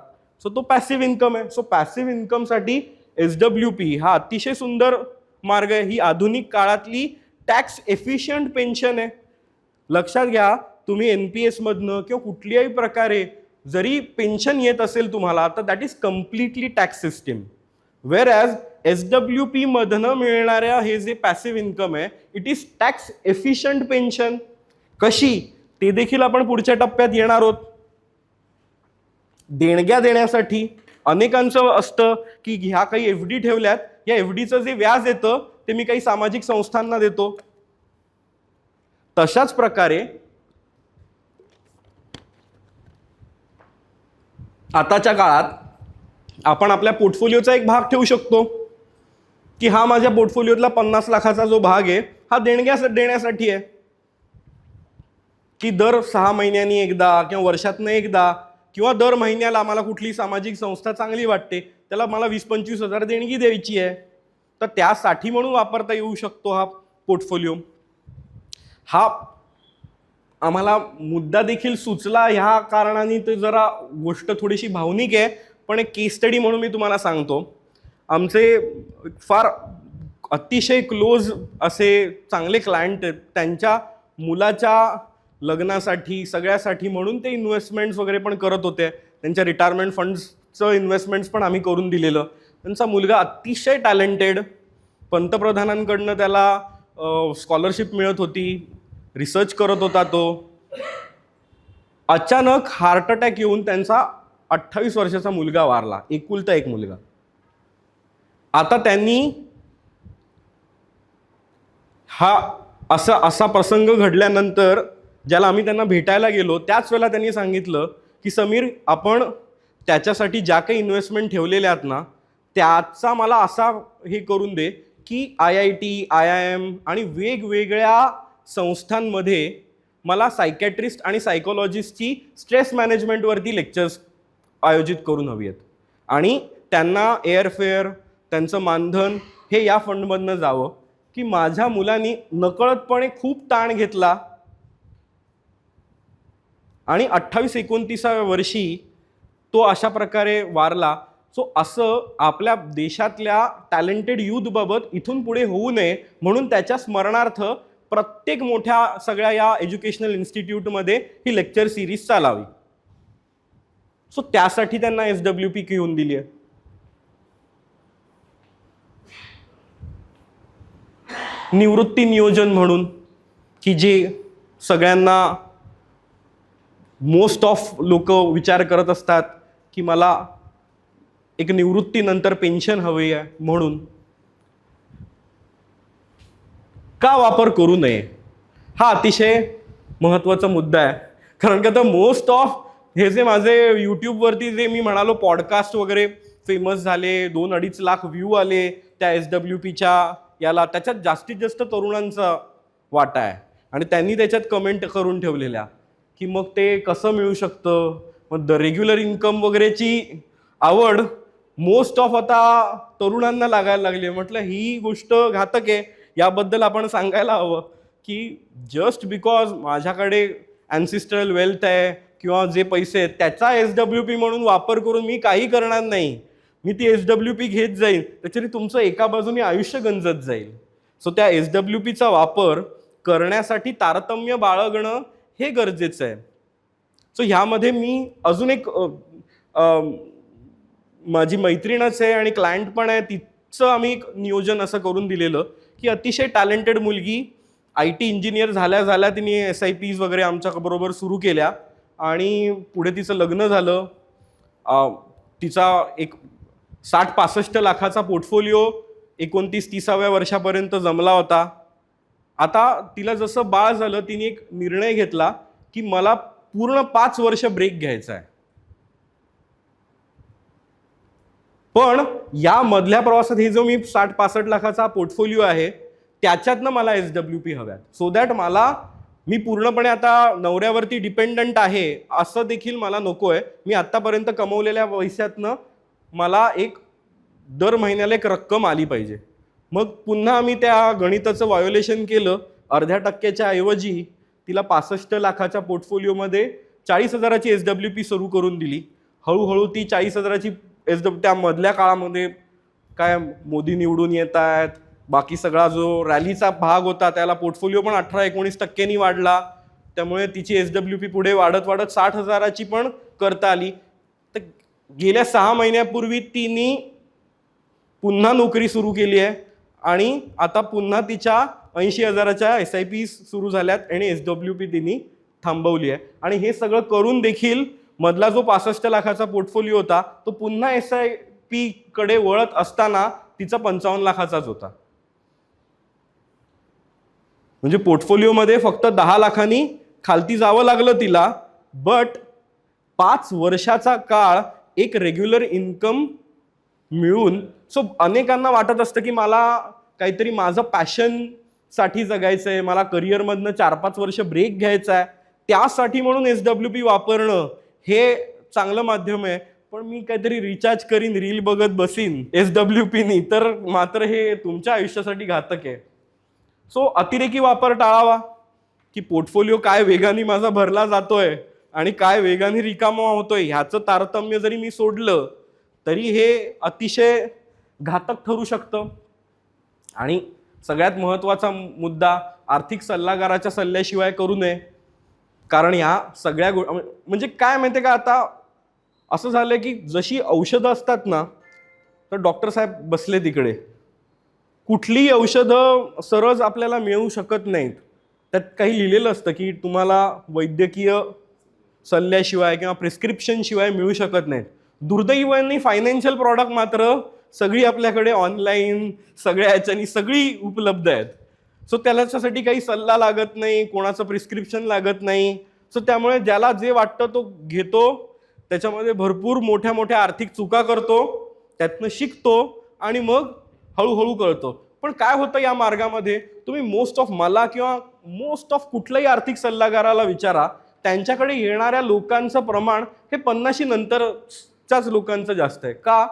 सो तो पॅसिव्ह इन्कम आहे. सो पॅसिव्ह इन्कमसाठी SWP हा अतिशय सुंदर मार्ग आहे. ही आधुनिक काळातली टॅक्स एफिशियंट पेन्शन आहे. लक्षात घ्या, तुम्ही NPS मधनं किंवा कुठल्याही प्रकारे जरी पेन्शन येत असेल तुम्हाला तर that is completely tax system. Wear as SWP मधनं मिळणाऱ्या हे जे पॅसिव्ह इन्कम आहे it is tax efficient pension. कशी ते देखील आपण पुढच्या टप्प्यात येणार आहोत. देणग्या देण्यासाठी अनेकांचं असतं की ह्या काही FD ठेवल्यात, या FDचं जे व्याज येतं ते मी काही सामाजिक संस्थांना देतो. तशाच प्रकारे आताच्या काळात आपण आपल्या पोर्टफोलिओचा एक भाग ठेवू शकतो की हा माझ्या पोर्टफोलिओतला 50 लाखाचा जो भाग आहे हा देणग्या देण्यासाठी आहे, की दर 6 महिन्यांनी एकदा किंवा वर्षातनं एकदा किंवा दर महिन्याला मला कुठली सामाजिक संस्था चांगली वाटते त्याला मला 20-25 हजार देणगी द्यायची आहे, तर त्यासाठी म्हणून वापरता येऊ शकतो हा पोर्टफोलिओ. हा आम्हाला मुद्दा देखील सुचला ह्या कारणाने, तर जरा गोष्ट थोडीशी भावनिक आहे, पण एक केस स्टडी म्हणून मी तुम्हाला सांगतो. आमचे फार अतिशय क्लोज असे चांगले क्लायंट आहेत, त्यांच्या मुलाच्या लग्नासाठी सगळ्यासाठी म्हणून ते इन्व्हेस्टमेंट्स वगैरे पण करत होते. त्यांच्या रिटायरमेंट फंड्सचं इन्व्हेस्टमेंट्स पण आम्ही करून दिलेलं. त्यांचा मुलगा अतिशय टॅलेंटेड, पंतप्रधानांकडनं त्याला स्कॉलरशिप मिळत होती, रिसर्च करत होता तो. अचानक हार्ट अटॅक येऊन त्यांचा 28 वर्षाचा मुलगा वारला, एकुलता एक मुलगा. आता त्यांनी असा प्रसंग घडल्यानंतर ज्याला आम्ही त्यांना भेटायला गेलो त्याच वेळेला त्यांनी सांगितलं की समीर, आपण त्याच्यासाठी ज्या काही इन्व्हेस्टमेंट ठेवलेल्या आहेत ना, त्याचा मला असा हे करून दे की IIT, IIM आणि वेगवेगळ्या संस्थांमध्ये मला सायकॅट्रिस्ट आणि सायकोलॉजिस्टची स्ट्रेस मॅनेजमेंटवरती लेक्चर्स आयोजित करून हवी आहेत आणि त्यांना एअरफेअर, त्यांचं मानधन हे या फंडमधनं जावं. की माझ्या मुलांनी नकळतपणे खूप ताण घेतला आणि 28-29व्या वर्षी तो अशा प्रकारे वारला. सो असं आपल्या देशातल्या टॅलेंटेड यूथबाबत इथून पुढे होऊ नये म्हणून त्याच्या स्मरणार्थ प्रत्येक मोठ्या सगळ्या या एज्युकेशनल इन्स्टिट्यूटमध्ये ही लेक्चर सिरीज चालावी. सो त्यासाठी त्यांना SWP घेऊन दिली आहे. निवृत्ती नियोजन म्हणून की जे सगळ्यांना मोस्ट ऑफ लोक विचार करत असतात की मला एक निवृत्तीनंतर पेन्शन हवी आहे म्हणून. का वापर करू नये हा अतिशय महत्त्वाचा मुद्दा आहे. कारण की आता मोस्ट ऑफ हे जे माझे यूट्यूबवरती जे मी म्हणालो पॉडकास्ट वगैरे फेमस झाले, 2-2.5 लाख व्ह्यू आले त्या SWPच्या याला, त्याच्यात जास्तीत जास्त तरुणांचा वाटा आहे आणि त्यांनी त्याच्यात कमेंट करून ठेवलेल्या की मग ते कसं मिळू शकतं. मग रेग्युलर इन्कम वगैरेची आवड मोस्ट ऑफ आता तरुणांना लागायला लागली. म्हटलं ही गोष्ट घातक आहे. याबद्दल आपण सांगायला हवं की जस्ट बिकॉज माझ्याकडे ॲन्सिस्ट्रल वेल्थ आहे किंवा जे पैसे आहेत त्याचा SWP म्हणून वापर करून मी काही करणार नाही. मी ती SWP घेत जाईल, त्याच्याने तुमचं एका बाजूने आयुष्य गंजत जाईल. सो त्या SWPचा वापर करण्यासाठी तारतम्य बाळगणं हे गरजेचं आहे. सो ह्यामध्ये मी अजून एक माझी मैत्रीणच आहे आणि क्लायंट पण आहे, तिचं आम्ही एक नियोजन असं करून दिलेलं की अतिशय टॅलेंटेड मुलगी IT इंजिनियर झाल्या तिने SIPs वगैरे आमच्याबरोबर सुरू केल्या आणि पुढे तिचं लग्न झालं. तिचा एक 60-65 लाखाचा पोर्टफोलिओ 29-30व्या वर्षापर्यंत जमला होता. आता तिला जसं बाळ झालं तिने एक निर्णय घेतला की मला पूर्ण 5 वर्ष ब्रेक घ्यायचा आहे. पण या मधल्या प्रवासात हे जो मी 60-65 लाखाचा पोर्टफोलिओ आहे त्याच्यातनं मला SWP हव्यात. सो दॅट मी पूर्णपणे आता नवऱ्यावरती डिपेंडंट आहे असं देखील मला नको आहे. मी आत्तापर्यंत कमवलेल्या पैशातनं मला एक दर महिन्याला एक रक्कम आली पाहिजे. मग पुन्हा आम्ही त्या गणिताचं व्हायोलेशन केलं. 0.5% ऐवजी तिला 65 लाखाच्या पोर्टफोलिओमध्ये 40,000ची SWP सुरू करून दिली. हळूहळू ती 40,000ची SWP त्या मधल्या काळामध्ये काय मोदी निवडून येत आहेत, बाकी सगळा जो रॅलीचा भाग होता त्याला पोर्टफोलिओ पण 18-19% वाढला. त्यामुळे तिची SWP पुढे वाढत 60,000ची पण करता आली. तर गेल्या 6 महिन्यापूर्वी तिने पुन्हा नोकरी सुरू केली आहे आणि आता पुन्हा तिच्या 80,000च्या SIPs सुरू झाल्यात आणि SWP तिने थांबवली आहे. आणि हे सगळं करून देखील मधला जो 65 लाखाचा पोर्टफोलिओ होता तो पुन्हा SIP कडे वळत असताना तिचा 55 लाखाचाच होता. म्हणजे पोर्टफोलिओमध्ये फक्त 10 लाखांनी खालती जावं लागलं तिला. बट 5 वर्षाचा काळ एक रेग्युलर इन्कम मिळून. सो अनेकांना वाटत असतं की मला काहीतरी माझं पॅशनसाठी जगायचं आहे, मला करिअरमधनं 4-5 वर्ष ब्रेक घ्यायचा आहे, त्यासाठी म्हणून SWP वापरणं हे चांगलं माध्यम आहे. पण मी काहीतरी रिचार्ज करीन, रील बघत बसीन SWPनी, तर मात्र हे तुमच्या आयुष्यासाठी घातक आहे. सो अतिरेकी वापर टाळावा की पोर्टफोलिओ काय वेगाने माझा भरला जातोय आणि काय वेगाने रिकामा होतोय ह्याचं तारतम्य जरी मी सोडलं तरी हे अतिशय घातक ठरू शकतं. आणि सगळ्यात महत्त्वाचा मुद्दा, आर्थिक सल्लागाराच्या सल्ल्याशिवाय करू नये. कारण ह्या सगळ्या म्हणजे काय माहिती का, आता असं झालं की जशी औषधं असतात ना, तर डॉक्टर साहेब बसले तिकडे, कुठलीही औषधं सरळ आपल्याला मिळू शकत नाहीत. त्यात काही लिहिलेलं असतं की तुम्हाला वैद्यकीय सल्ल्याशिवाय किंवा प्रिस्क्रिप्शन शिवाय मिळू शकत नाहीत. दुर्दैवाने फायनान्शियल प्रॉडक्ट मात्र सगळी आपल्याकडे ऑनलाईन सगळ्या ह्याच्यानी सगळी उपलब्ध आहेत. सो त्याच्यासाठी काही सल्ला लागत नाही, कोणाचं प्रिस्क्रिप्शन लागत नाही. सो त्यामुळे ज्याला जे वाटतं तो घेतो, त्याच्यामध्ये भरपूर मोठ्या मोठ्या आर्थिक चुका करतो, त्यातनं शिकतो आणि मग हळूहळू कळतो. पण काय होतं या मार्गामध्ये, तुम्ही मोस्ट ऑफ मला किंवा मोस्ट ऑफ कुठल्याही आर्थिक सल्लागाराला विचारा, त्यांच्याकडे येणाऱ्या लोकांचं प्रमाण हे 50 नंतरच्याच लोकांचं जास्त आहे. का?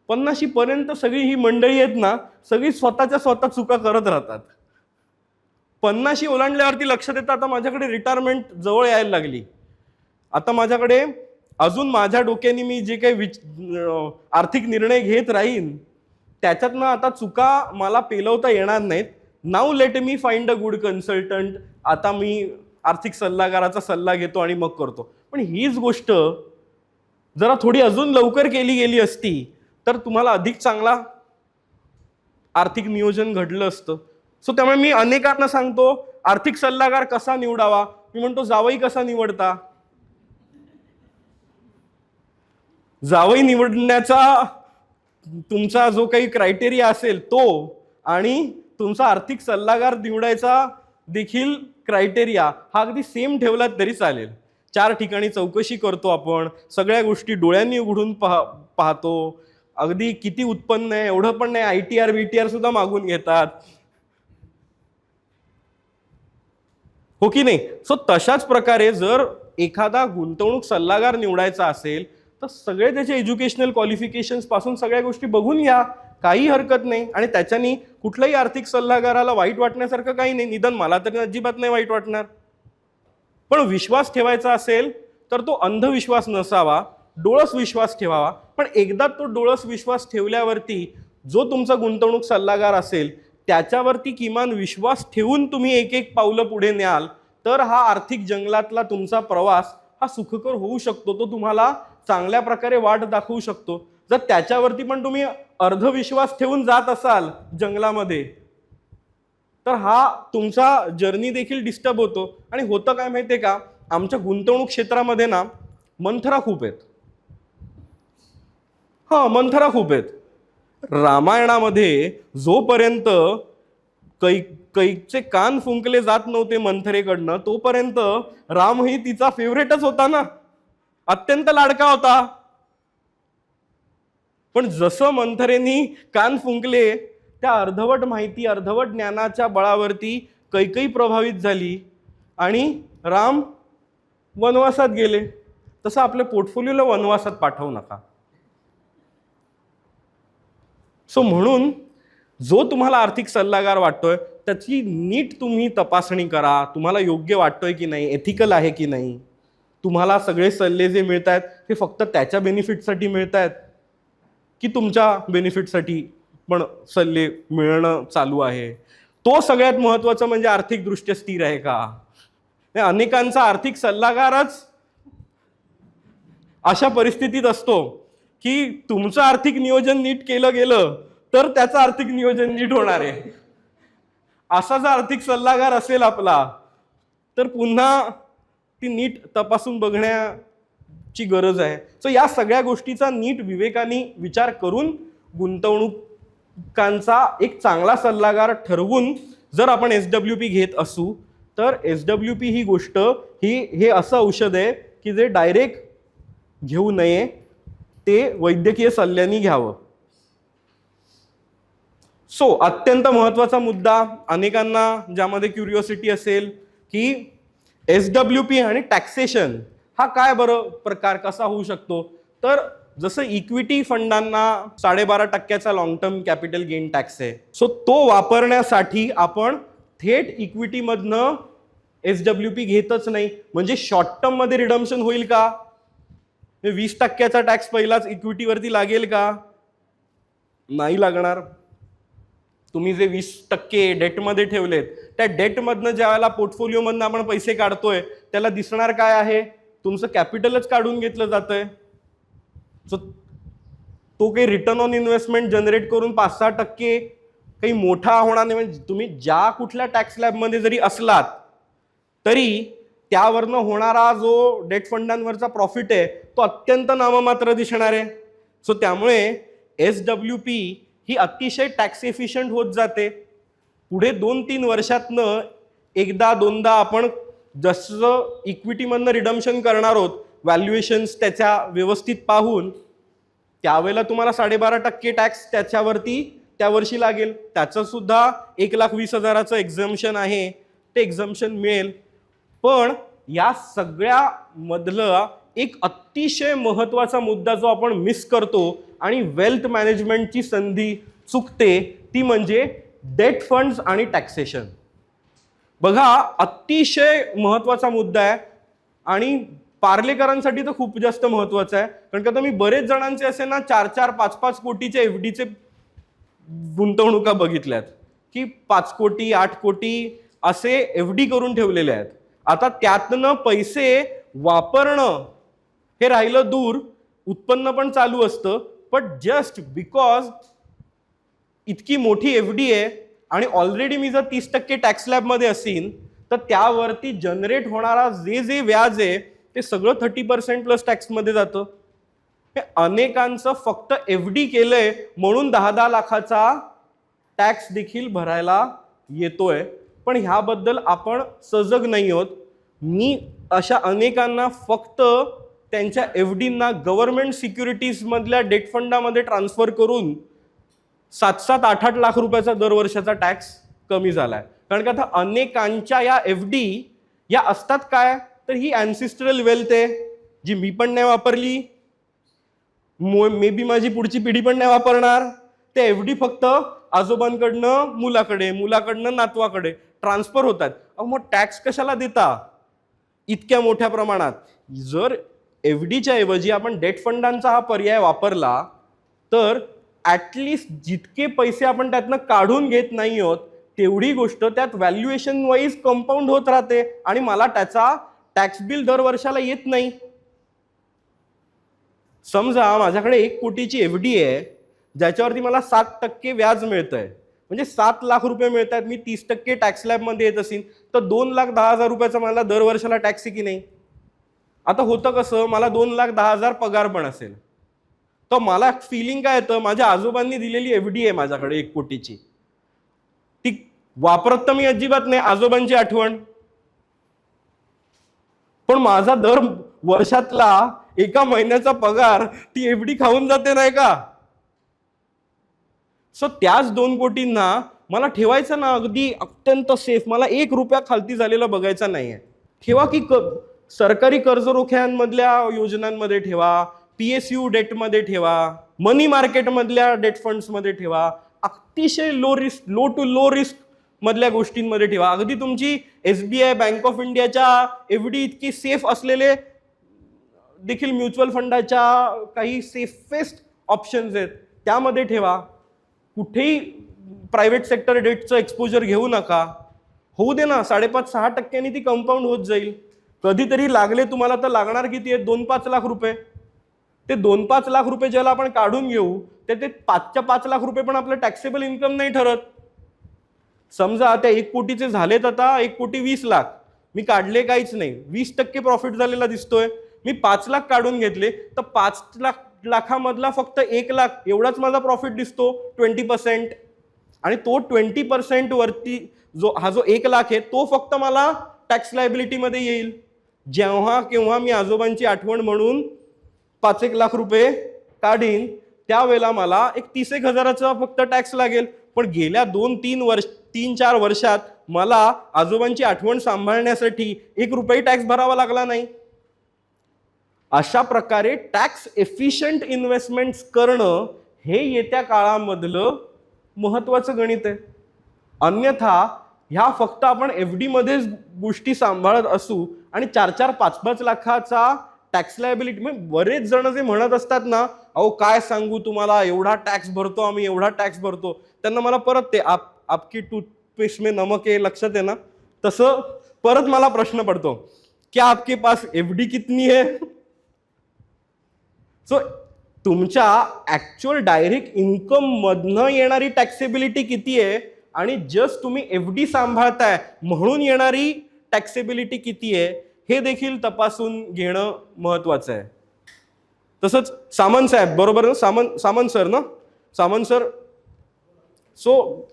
50 पर्यंत सगळी ही मंडळी आहेत ना, सगळी स्वतः चुका करत राहतात. 50 ओलांडल्यावरती लक्षात येतं आता माझ्याकडे रिटायरमेंट जवळ यायला लागली. आता माझ्याकडे अजून माझ्या डोक्याने मी जे काही आर्थिक निर्णय घेत राहीन त्याच्यातनं आता चुका मला पेलवता येणार नाहीत. Now let me find a good consultant. आता मी आर्थिक सल्लागाराचा सल्ला घेतो आणि मग करतो. पण हीच गोष्ट जरा थोडी अजून लवकर केली गेली असती तर तुम्हाला अधिक चांगला आर्थिक नियोजन घडलं असतं. सो त्यामुळे मी अनेकांना सांगतो आर्थिक सल्लागार कसा निवडावा. मी म्हणतो जावई कसा निवडता. जावई निवडण्याचा तुमचा जो काही क्रायटेरिया असेल तो आणि तुमचा आर्थिक सल्लागार निवडायचा देखील क्रायटेरिया हा अगदी सेम ठेवलात तरी चालेल. 4 ठिकाणी चौकशी करतो आपण, सगळ्या गोष्टी डोळ्यांनी उघडून पाहतो. अगदी किती उत्पन्न आहे एवढं पण नाही, ITR BTR सुद्धा मागून घेतात, हो की नाही. सो तशाच प्रकारे जर एखादा गुंतवणूक सल्लागार निवडायचा असेल तर सगळे त्याचे एज्युकेशनल क्वालिफिकेशन्स पासून सगळ्या गोष्टी बघून घ्या, काही हरकत नाही. आणि त्याच्यानी कुठल्याही आर्थिक सल्लागाराला वाईट वाटण्यासारखं काही नाही. निदान मला तरी अजिबात नाही वाईट वाटणार. पण विश्वास ठेवायचा असेल तर तो अंधविश्वास नसावा, डोळस विश्वास ठेवावा. पण एकदा तो डोळस विश्वास ठेवल्यावरती जो तुमचा गुंतवणूक सल्लागार असेल त्याच्यावरती किमान विश्वास ठेवून तुम्ही एक एक पावलं पुढे न्याल तर हा आर्थिक जंगलातला तुमचा प्रवास हा सुखकर होऊ शकतो. तो तुम्हाला चांगल्या प्रकारे वाट दाखवू शकतो. जर त्याच्यावरती पण तुम्ही अर्धविश्वास ठेवून जात असाल जंगलामध्ये तर हा तुमचा जर्नी देखील डिस्टर्ब होतो. आणि होतं काय माहितीये का, आमच्या गुंतवणूक क्षेत्रामध्ये ना मंथरा खूप आहेत. मंथरा खूप आहेत. रामायणामध्ये जोपर्यंत कैकचे कान फुंकले जात नव्हते मंथरेकडनं तोपर्यंत रामही तिचा फेवरेटच होता ना, अत्यंत लाडका होता. पण जसं मंथरेनी कान फुंकले त्या अर्धवट माहिती अर्धवट ज्ञानाच्या बळावरती कैकई प्रभावित झाली आणि राम वनवासात गेले. तसं आपल्या पोर्टफोलिओला वनवासात पाठवू नका. सो म्हणून जो तुम्हाला आर्थिक सल्लागार वाटतोय त्याची नीट तुम्ही तपासणी करा. तुम्हाला योग्य वाटतोय की नाही, एथिकल आहे की नाही, तुम्हाला सगळे सल्ले जे मिळत आहेत ते फक्त त्याच्या बेनिफिटसाठी मिळत आहेत की तुमच्या बेनिफिटसाठी पण सल्ले मिळणं चालू आहे. तो सगळ्यात महत्त्वाचं म्हणजे आर्थिकदृष्ट्या स्थिर आहे का. अनेकांचा आर्थिक सल्लागारच अशा परिस्थितीत असतो की तुमचं आर्थिक नियोजन नीट केलं गेलं तर त्याचं आर्थिक नियोजन नीट होणार आहे. असा जर आर्थिक सल्लागार असेल आपला तर पुन्हा ती नीट तपासून बघण्याची गरज आहे. सो या सगळ्या गोष्टीचा नीट विवेकाने विचार करून गुंतवणुकांचा एक चांगला सल्लागार ठरवून जर आपण SWP घेत असू तर SWP ही गोष्ट हे असं औषध आहे की जे डायरेक्ट घेऊ नये, ते वैद्यकीय सल्ल्याने घ्यावं. सो अत्यंत महत्त्वाचा मुद्दा अनेकांना ज्यामध्ये क्युरिओसिटी असेल की SWP आणि टॅक्सेशन हा काय बरं प्रकार कसा होऊ शकतो. तर जसं इक्विटी फंडांना 12.5% long term capital gain tax आहे. सो तो वापरण्यासाठी आपण थेट इक्विटीमधनं SWP घेतच नाही. म्हणजे शॉर्ट टर्म मध्ये रिडम्शन होईल का, 20% टॅक्स पहिलाच इक्विटीवरती लागेल का, नाही लागणार. तुम्ही जे 20% डेटमध्ये ठेवलेत त्या डेटमधनं ज्या वेळेला पोर्टफोलिओमधनं आपण पैसे काढतोय त्याला दिसणार काय आहे, तुमचं कॅपिटलच काढून घेतलं जातंय. सो तो काही रिटर्न ऑन इन्व्हेस्टमेंट जनरेट करून 5-6% काही मोठा होणार नाही. म्हणजे तुम्ही ज्या कुठल्या टॅक्स लॅबमध्ये जरी असलात तरी त्यावरनं होणारा जो डेट फंडांवरचा प्रॉफिट आहे तो अत्यंत नाममात्र दिसणार आहे. सो त्यामुळे SWP ही अतिशय टॅक्स एफिशियंट होत जाते. पुढे 2-3 वर्षातनं एकदा दोनदा आपण जसं इक्विटीमधनं रिडम्शन करणार आहोत, व्हॅल्युएशन्स त्याच्या व्यवस्थित पाहून त्यावेळेला तुम्हाला 12.5% टॅक्स त्याच्यावरती त्या वर्षी लागेल. त्याचं सुद्धा 1,20,000चं एक्झम्पशन आहे, ते एक्झम्पशन मिळेल. पण या सगळ्या मधला एक अतिशय महत्त्वाचा मुद्दा जो आपण मिस करतो आणि वेल्थ मॅनेजमेंटची संधी चुकते ती म्हणजे डेट फंड्स आणि टॅक्सेशन. बघा, अतिशय महत्त्वाचा मुद्दा आहे आणि पार्लेकरांसाठी तर खूप जास्त महत्त्वाचं आहे. कारण का तर मी बरेच जणांचे असे ना 4-4, 5-5 कोटीचे FDचे गुंतवणुका बघितल्यात की 5 कोटी 8 कोटी असे FD करून ठेवलेले आहेत. आता त्यातनं पैसे वापरणं हे राहिलं दूर, उत्पन्न पण चालू असतं, पण जस्ट बिकॉज इतकी मोठी FD आहे आणि ऑलरेडी मी जर 30% टॅक्स स्लॅबमध्ये असेन तर त्यावरती जनरेट होणारा जे व्याज आहे ते सगळं 30% प्लस टॅक्समध्ये जातं. हे अनेकांचं फक्त FD केलंय म्हणून 10-10 लाखाचा टॅक्स देखील भरायला येतोय. पण ह्याबद्दल आपण सजग नाही आहोत. मी अशा अनेकांना फक्त त्यांच्या FDंना गव्हर्नमेंट सिक्युरिटीजमधल्या डेट फंडामध्ये ट्रान्सफर करून 7-7, 8-8 लाख रुपयाचा दरवर्षाचा टॅक्स कमी झालाय. कारण का आता अनेकांच्या या FD या असतात काय तर ही ॲन्सिस्ट्रल वेल्थ आहे जी मी पण नाही वापरली, मे बी माझी पुढची पिढी पण नाही वापरणार. ते FD फक्त आजोबांकडनं मुलाकडे, मुलाकडनं नातवाकडे ट्रान्सफर होतात. मग टॅक्स कशाला देता इतक्या मोठ्या प्रमाणात? जर FDच्या ऐवजी आपण डेट फंडांचा हा पर्याय वापरला तर ॲटलिस्ट जितके पैसे आपण त्यातनं काढून घेत नाही आहोत तेवढी गोष्ट त्यात व्हॅल्युएशन वाईज कंपाऊंड होत राहते आणि मला त्याचा टॅक्स बिल दर वर्षाला येत नाही. समजा माझ्याकडे 1 कोटीची FD आहे ज्याच्यावरती मला 7% व्याज मिळतंय, म्हणजे 7 लाख रुपये मिळत आहेत. मी 30% टॅक्स स्लॅबमध्ये येत असेल तर 2,10,000 रुपयाचा मला दर वर्षाला टॅक्स आहे की नाही? आता होतं कसं, मला 2,10,000 पगार पण असेल तर मला फिलिंग काय येतं, माझ्या आजोबांनी दिलेली FD आहे माझ्याकडे 1 कोटीची, ती वापरत तर मी अजिबात नाही, आजोबांची आठवण. पण माझा दर वर्षातला एका महिन्याचा पगार ती FD खाऊन जाते नाही का? सो त्याच 2 कोटींना मला ठेवायचं ना अगदी अत्यंत सेफ, मला 1 रुपया खालती झालेला बघायचा नाहीये. ठेवा की सरकारी कर्ज रोख्यांमधल्या योजनांमध्ये ठेवा, PSU डेटमध्ये ठेवा, मनी मार्केटमधल्या डेट फंड्समध्ये ठेवा, अतिशय लो टू लो रिस्क मधल्या गोष्टींमध्ये ठेवा. अगदी तुमची SBI, बँक ऑफ इंडियाच्या FD इतकी सेफ असलेले देखील म्युच्युअल फंडाच्या काही सेफेस्ट ऑप्शन्स आहेत त्यामध्ये ठेवा. कुठेही प्रायव्हेट सेक्टर डेटचं एक्सपोजर घेऊ नका. होऊ दे ना, 5.5-6% ती कंपाऊंड होत जाईल. कधीतरी लागले तुम्हाला तर लागणार किती आहेत? 2-5 लाख रुपये. ते 2-5 लाख रुपये ज्याला आपण काढून घेऊ ते 5 लाख रुपये पण आपलं टॅक्सेबल इन्कम नाही ठरत. समजा त्या 1 कोटीचे झालेत आता 1,20,00,000, मी काढले काहीच नाही, 20% प्रॉफिट झालेला दिसतोय. मी 5 लाख काढून घेतले तर 5 लाखामधला फक्त 1 लाख एवढाच माझा प्रॉफिट दिसतो, 20%. आणि तो 20% वरती हा जो 1 लाख आहे तो फक्त मला टॅक्स लायबिलिटीमध्ये येईल. जेव्हा केव्हा मी आजोबांची आठवण म्हणून 5-1 लाख रुपये काढीन त्यावेळेला मला एक 30,000चा फक्त टॅक्स लागेल. पण गेल्या 3-4 वर्षात मला आजोबांची आठवण सांभाळण्यासाठी 1 रुपये टॅक्स भरावा लागला नाही. अशा प्रकारे टॅक्स एफिशियंट इन्व्हेस्टमेंट्स करणं हे येत्या काळामधलं महत्त्वाचं गणित आहे. अन्यथा ह्या फक्त आपण FD मध्येच गोष्टी सांभाळत असू आणि 4-4, 5-5 लाखाचा टॅक्स लायबिलिटी, म्हणजे बरेच जण जे म्हणत असतात ना, अहो काय सांगू तुम्हाला, एवढा टॅक्स भरतो आम्ही, एवढा टॅक्स भरतो, त्यांना मला परत ते आपकी टूथपेस्ट में नमक आहे लक्षात आहे ना, तसं परत मला प्रश्न पडतो, क्या आपके पास FD कितनी है? सो तुमच्या ऍक्च्युअल डायरेक्ट इन्कम मधनं येणारी टॅक्सेबिलिटी किती आहे आणि जस्ट तुम्ही FD सांभाळताय म्हणून येणारी टॅक्सेबिलिटी किती आहे हे देखील तपासून घेणं महत्वाचं आहे. तसंच सामंत साहेब, बरोबर ना, सामंत सर ना, सामंत सर. सो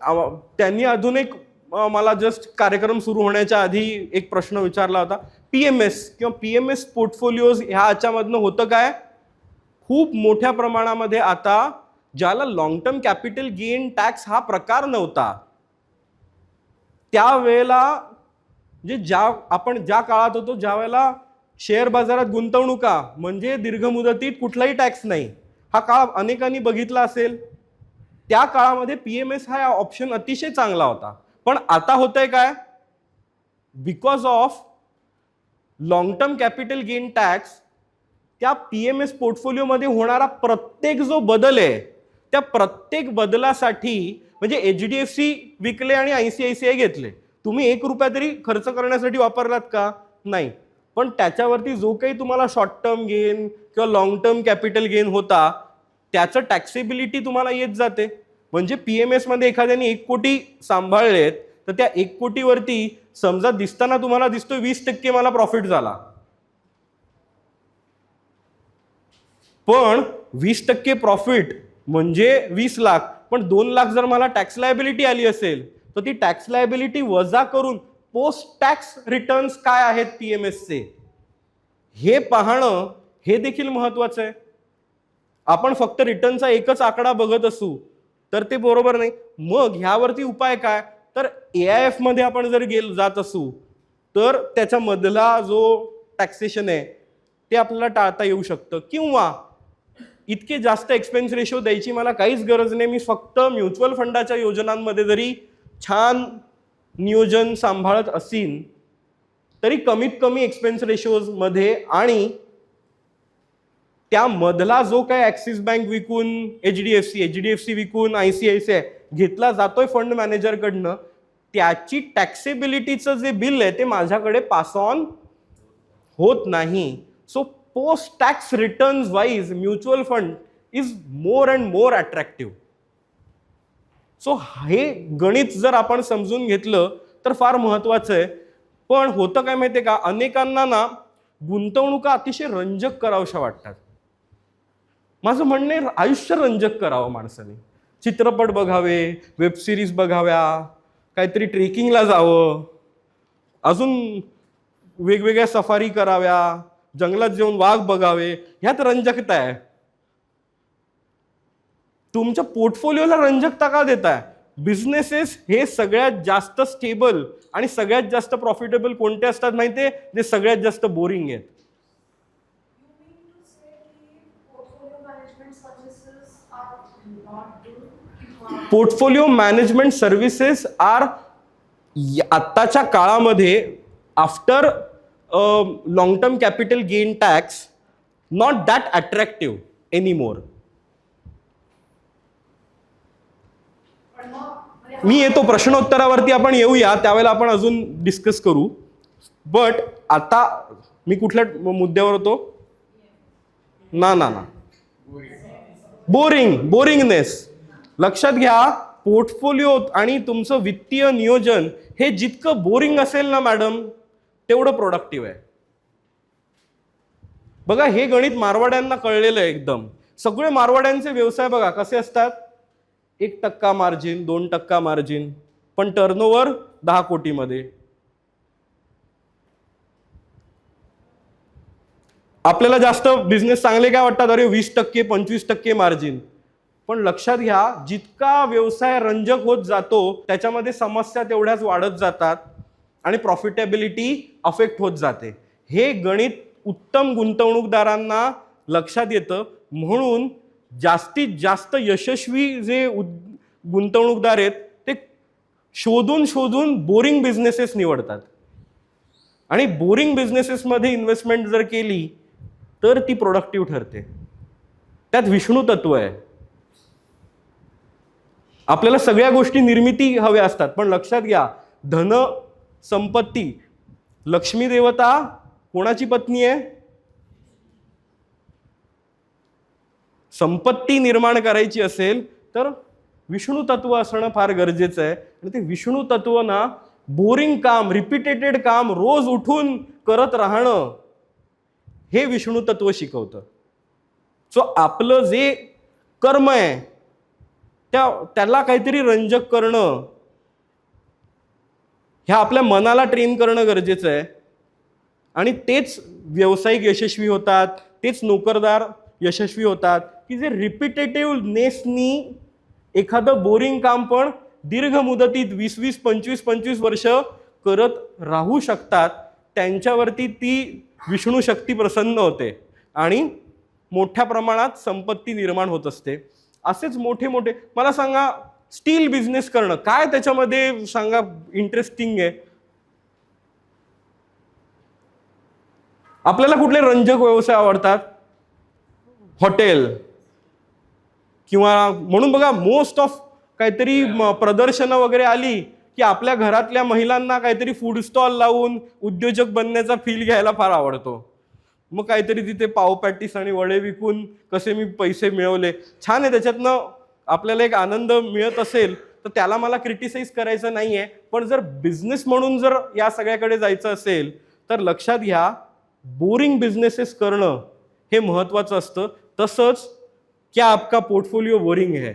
त्यांनी अजून एक मला जस्ट कार्यक्रम सुरू होण्याच्या आधी एक प्रश्न विचारला होता. PMS किंवा PMS पोर्टफोलिओज ह्याच्यामधनं होतं काय, खूप मोठ्या प्रमाणामध्ये आता ज्याला long term capital gain tax हा प्रकार नव्हता त्यावेळेला, आपण ज्या काळात होतो ज्या वेळेला शेअर बाजारात गुंतवणुका म्हणजे दीर्घ मुदतीत कुठलाही टॅक्स नाही, हा काळ अनेकांनी बघितला असेल. त्या काळामध्ये PMS हा ऑप्शन अतिशय चांगला होता. पण आता होतंय काय, because of long term capital gain tax, त्या PMS पोर्टफोलिओमध्ये होणारा प्रत्येक जो बदल आहे त्या प्रत्येक बदलासाठी, म्हणजे HDFC विकले आणि ICICI घेतले, तुम्ही 1 रुपया तरी खर्च करण्यासाठी वापरलात का, नाही. पण त्याच्यावरती जो काही तुम्हाला शॉर्ट टर्म गेन किंवा लॉंग टर्म कॅपिटल गेन होता त्याचं टॅक्सेबिलिटी तुम्हाला येत जाते. म्हणजे PMS मध्ये एखाद्याने 1 कोटी सांभाळलेत तर त्या 1 कोटीवरती समजा दिसताना तुम्हाला दिसतोय 20% मला प्रॉफिट झाला, पण 20% प्रॉफिट म्हणजे 20 लाख, पण 2 लाख जर मला टॅक्स लायबिलिटी आली असेल तर ती टॅक्स लायबिलिटी वजा करून पोस्ट टॅक्स रिटर्न्स काय आहेत PMS चे हे पाहणं हे देखील महत्वाचं आहे. आपण फक्त रिटर्नचा एकच आकडा बघत असू तर ते बरोबर नाही. मग ह्यावरती उपाय काय, तर AIF मध्ये आपण जर जात असू तर त्याच्यामधला जो टॅक्सेशन आहे ते आपल्याला टाळता येऊ शकतं. किंवा इतके जास्त एक्सपेन्स रेशो द्यायची मला काहीच गरज नाही, मी फक्त म्युच्युअल फंडाच्या योजनांमध्ये जरी छान नियोजन सांभाळत असीन तरी कमीत कमी एक्सपेन्स रेशोज मध्ये आणि त्यामधला जो काय ॲक्सिस बँक विकून HDFC विकून ICICI घेतला जातोय फंड मॅनेजरकडनं, त्याची टॅक्सेबिलिटीचं जे बिल आहे ते माझ्याकडे पास ऑन होत नाही. So post tax returns wise mutual fund is more and more attractive. So हे गणित जर आपण समजून घेतलं तर फार महत्वाचं आहे. पण होतं काय माहितीये का, अनेकांना ना गुंतवणुका अतिशय रंजक कराव्याशा वाटतात. माझं म्हणणे आयुष्य रंजक करावं माणसाने, चित्रपट बघावे, वेब सिरीज बघाव्या, काहीतरी ट्रेकिंगला जावं, अजून वेगवेगळ्या सफारी कराव्या, जंगलात जाऊन वाघ बघावे, ह्यात रंजकता आहे. तुमच्या पोर्टफोलिओला रंजकता का देताय? बिझनेसेस हे सगळ्यात जास्त स्टेबल आणि सगळ्यात जास्त प्रॉफिटेबल कोणते असतात माहितीये? जे सगळ्यात जास्त बोरिंग आहेत. पोर्टफोलिओ मॅनेजमेंट सर्व्हिसेस आर आत्ताच्या काळामध्ये after long term capital gain tax not that attractive anymore. मी येतो प्रश्नोत्तरावरती, आपण येऊया त्यावेळेला आपण अजून डिस्कस करू. बट आता मी कुठल्या मुद्द्यावर होतो? ना बोरिंगनेस. लक्षात घ्या, पोर्टफोलिओ आणि तुमचं वित्तीय नियोजन हे जितकं बोरिंग असेल ना मॅडम तेवढं प्रोडक्टिव्ह आहे. बघा हे गणित मारवाड्यांना कळलेलं आहे एकदम. सगळे मारवाड्यांचे व्यवसाय बघा कसे असतात, 1% मार्जिन, 2% मार्जिन, पण टर्नओव्हर 10 कोटीमध्ये. आपल्याला जास्त बिझनेस चांगले काय वाटतात, अरे 20% 25% मार्जिन. पण लक्षात घ्या, जितका व्यवसाय रंजक होत जातो त्याच्यामध्ये समस्या तेवढ्याच वाढत जातात आणि प्रॉफिटेबिलिटी अफेक्ट होत जाते. हे गणित उत्तम गुंतवणूकदारांना लक्षात येतं. म्हणून जास्तीत जास्त यशस्वी जे गुंतवणूकदार आहेत ते शोधून बोरिंग बिझनेसेस निवडतात. आणि बोरिंग बिझनेसेसमध्ये इन्व्हेस्टमेंट जर केली तर ती प्रोडक्टिव्ह ठरते. त्यात विष्णू तत्व आहे. आपल्याला सगळ्या गोष्टी निर्मिती हव्या असतात, पण लक्षात घ्या, धन संपत्ती, लक्ष्मी देवता कोणाची पत्नी आहे? संपत्ती निर्माण करायची असेल तर विष्णू तत्व असणं फार गरजेचं आहे. आणि ते विष्णू तत्व ना बोरिंग काम, रिपीटेटेड काम, रोज उठून करत राहणं हे विष्णू तत्व शिकवतं. सो आपलं जे कर्म आहे त्याला काहीतरी रंजक करणं, ह्या आपल्या मनाला ट्रेन करणं गरजेचं आहे. आणि तेच व्यावसायिक यशस्वी होतात, तेच नोकरदार यशस्वी होतात की जे रिपिटेटिव्हनेसनी एखादं बोरिंग काम पण दीर्घ मुदतीत 20-20, 25-25 वर्ष करत राहू शकतात. त्यांच्यावरती ती विष्णू शक्ती प्रसन्न होते आणि मोठ्या प्रमाणात संपत्ती निर्माण होत असते. असेच मोठे मोठे, मला सांगा स्टील बिझनेस करणं काय त्याच्यामध्ये सांगा इंटरेस्टिंग आहे? आपल्याला कुठले रंजक व्यवसाय आवडतात? हॉटेल किंवा म्हणून बघा मोस्ट ऑफ काहीतरी प्रदर्शनं वगैरे आली की आपल्या घरातल्या महिलांना काहीतरी फूड स्टॉल लावून उद्योजक बनण्याचा फील घ्यायला फार आवडतो. मग काहीतरी तिथे पाव पॅटीस आणि वडे विकून कसे मी पैसे मिळवले, छान आहे, त्याच्यातनं आपल्याला एक आनंद मिळत असेल तर त्याला मला क्रिटिसाइज करायचं नाहीये. पण जर बिझनेस म्हणून जर या सगळ्याकडे जायचं असेल तर लक्षात घ्या, बोरिंग बिझनेसेस करणं हे महत्वाचं असतं. तसंच क्या आपका पोर्टफोलिओ बोरिंग है?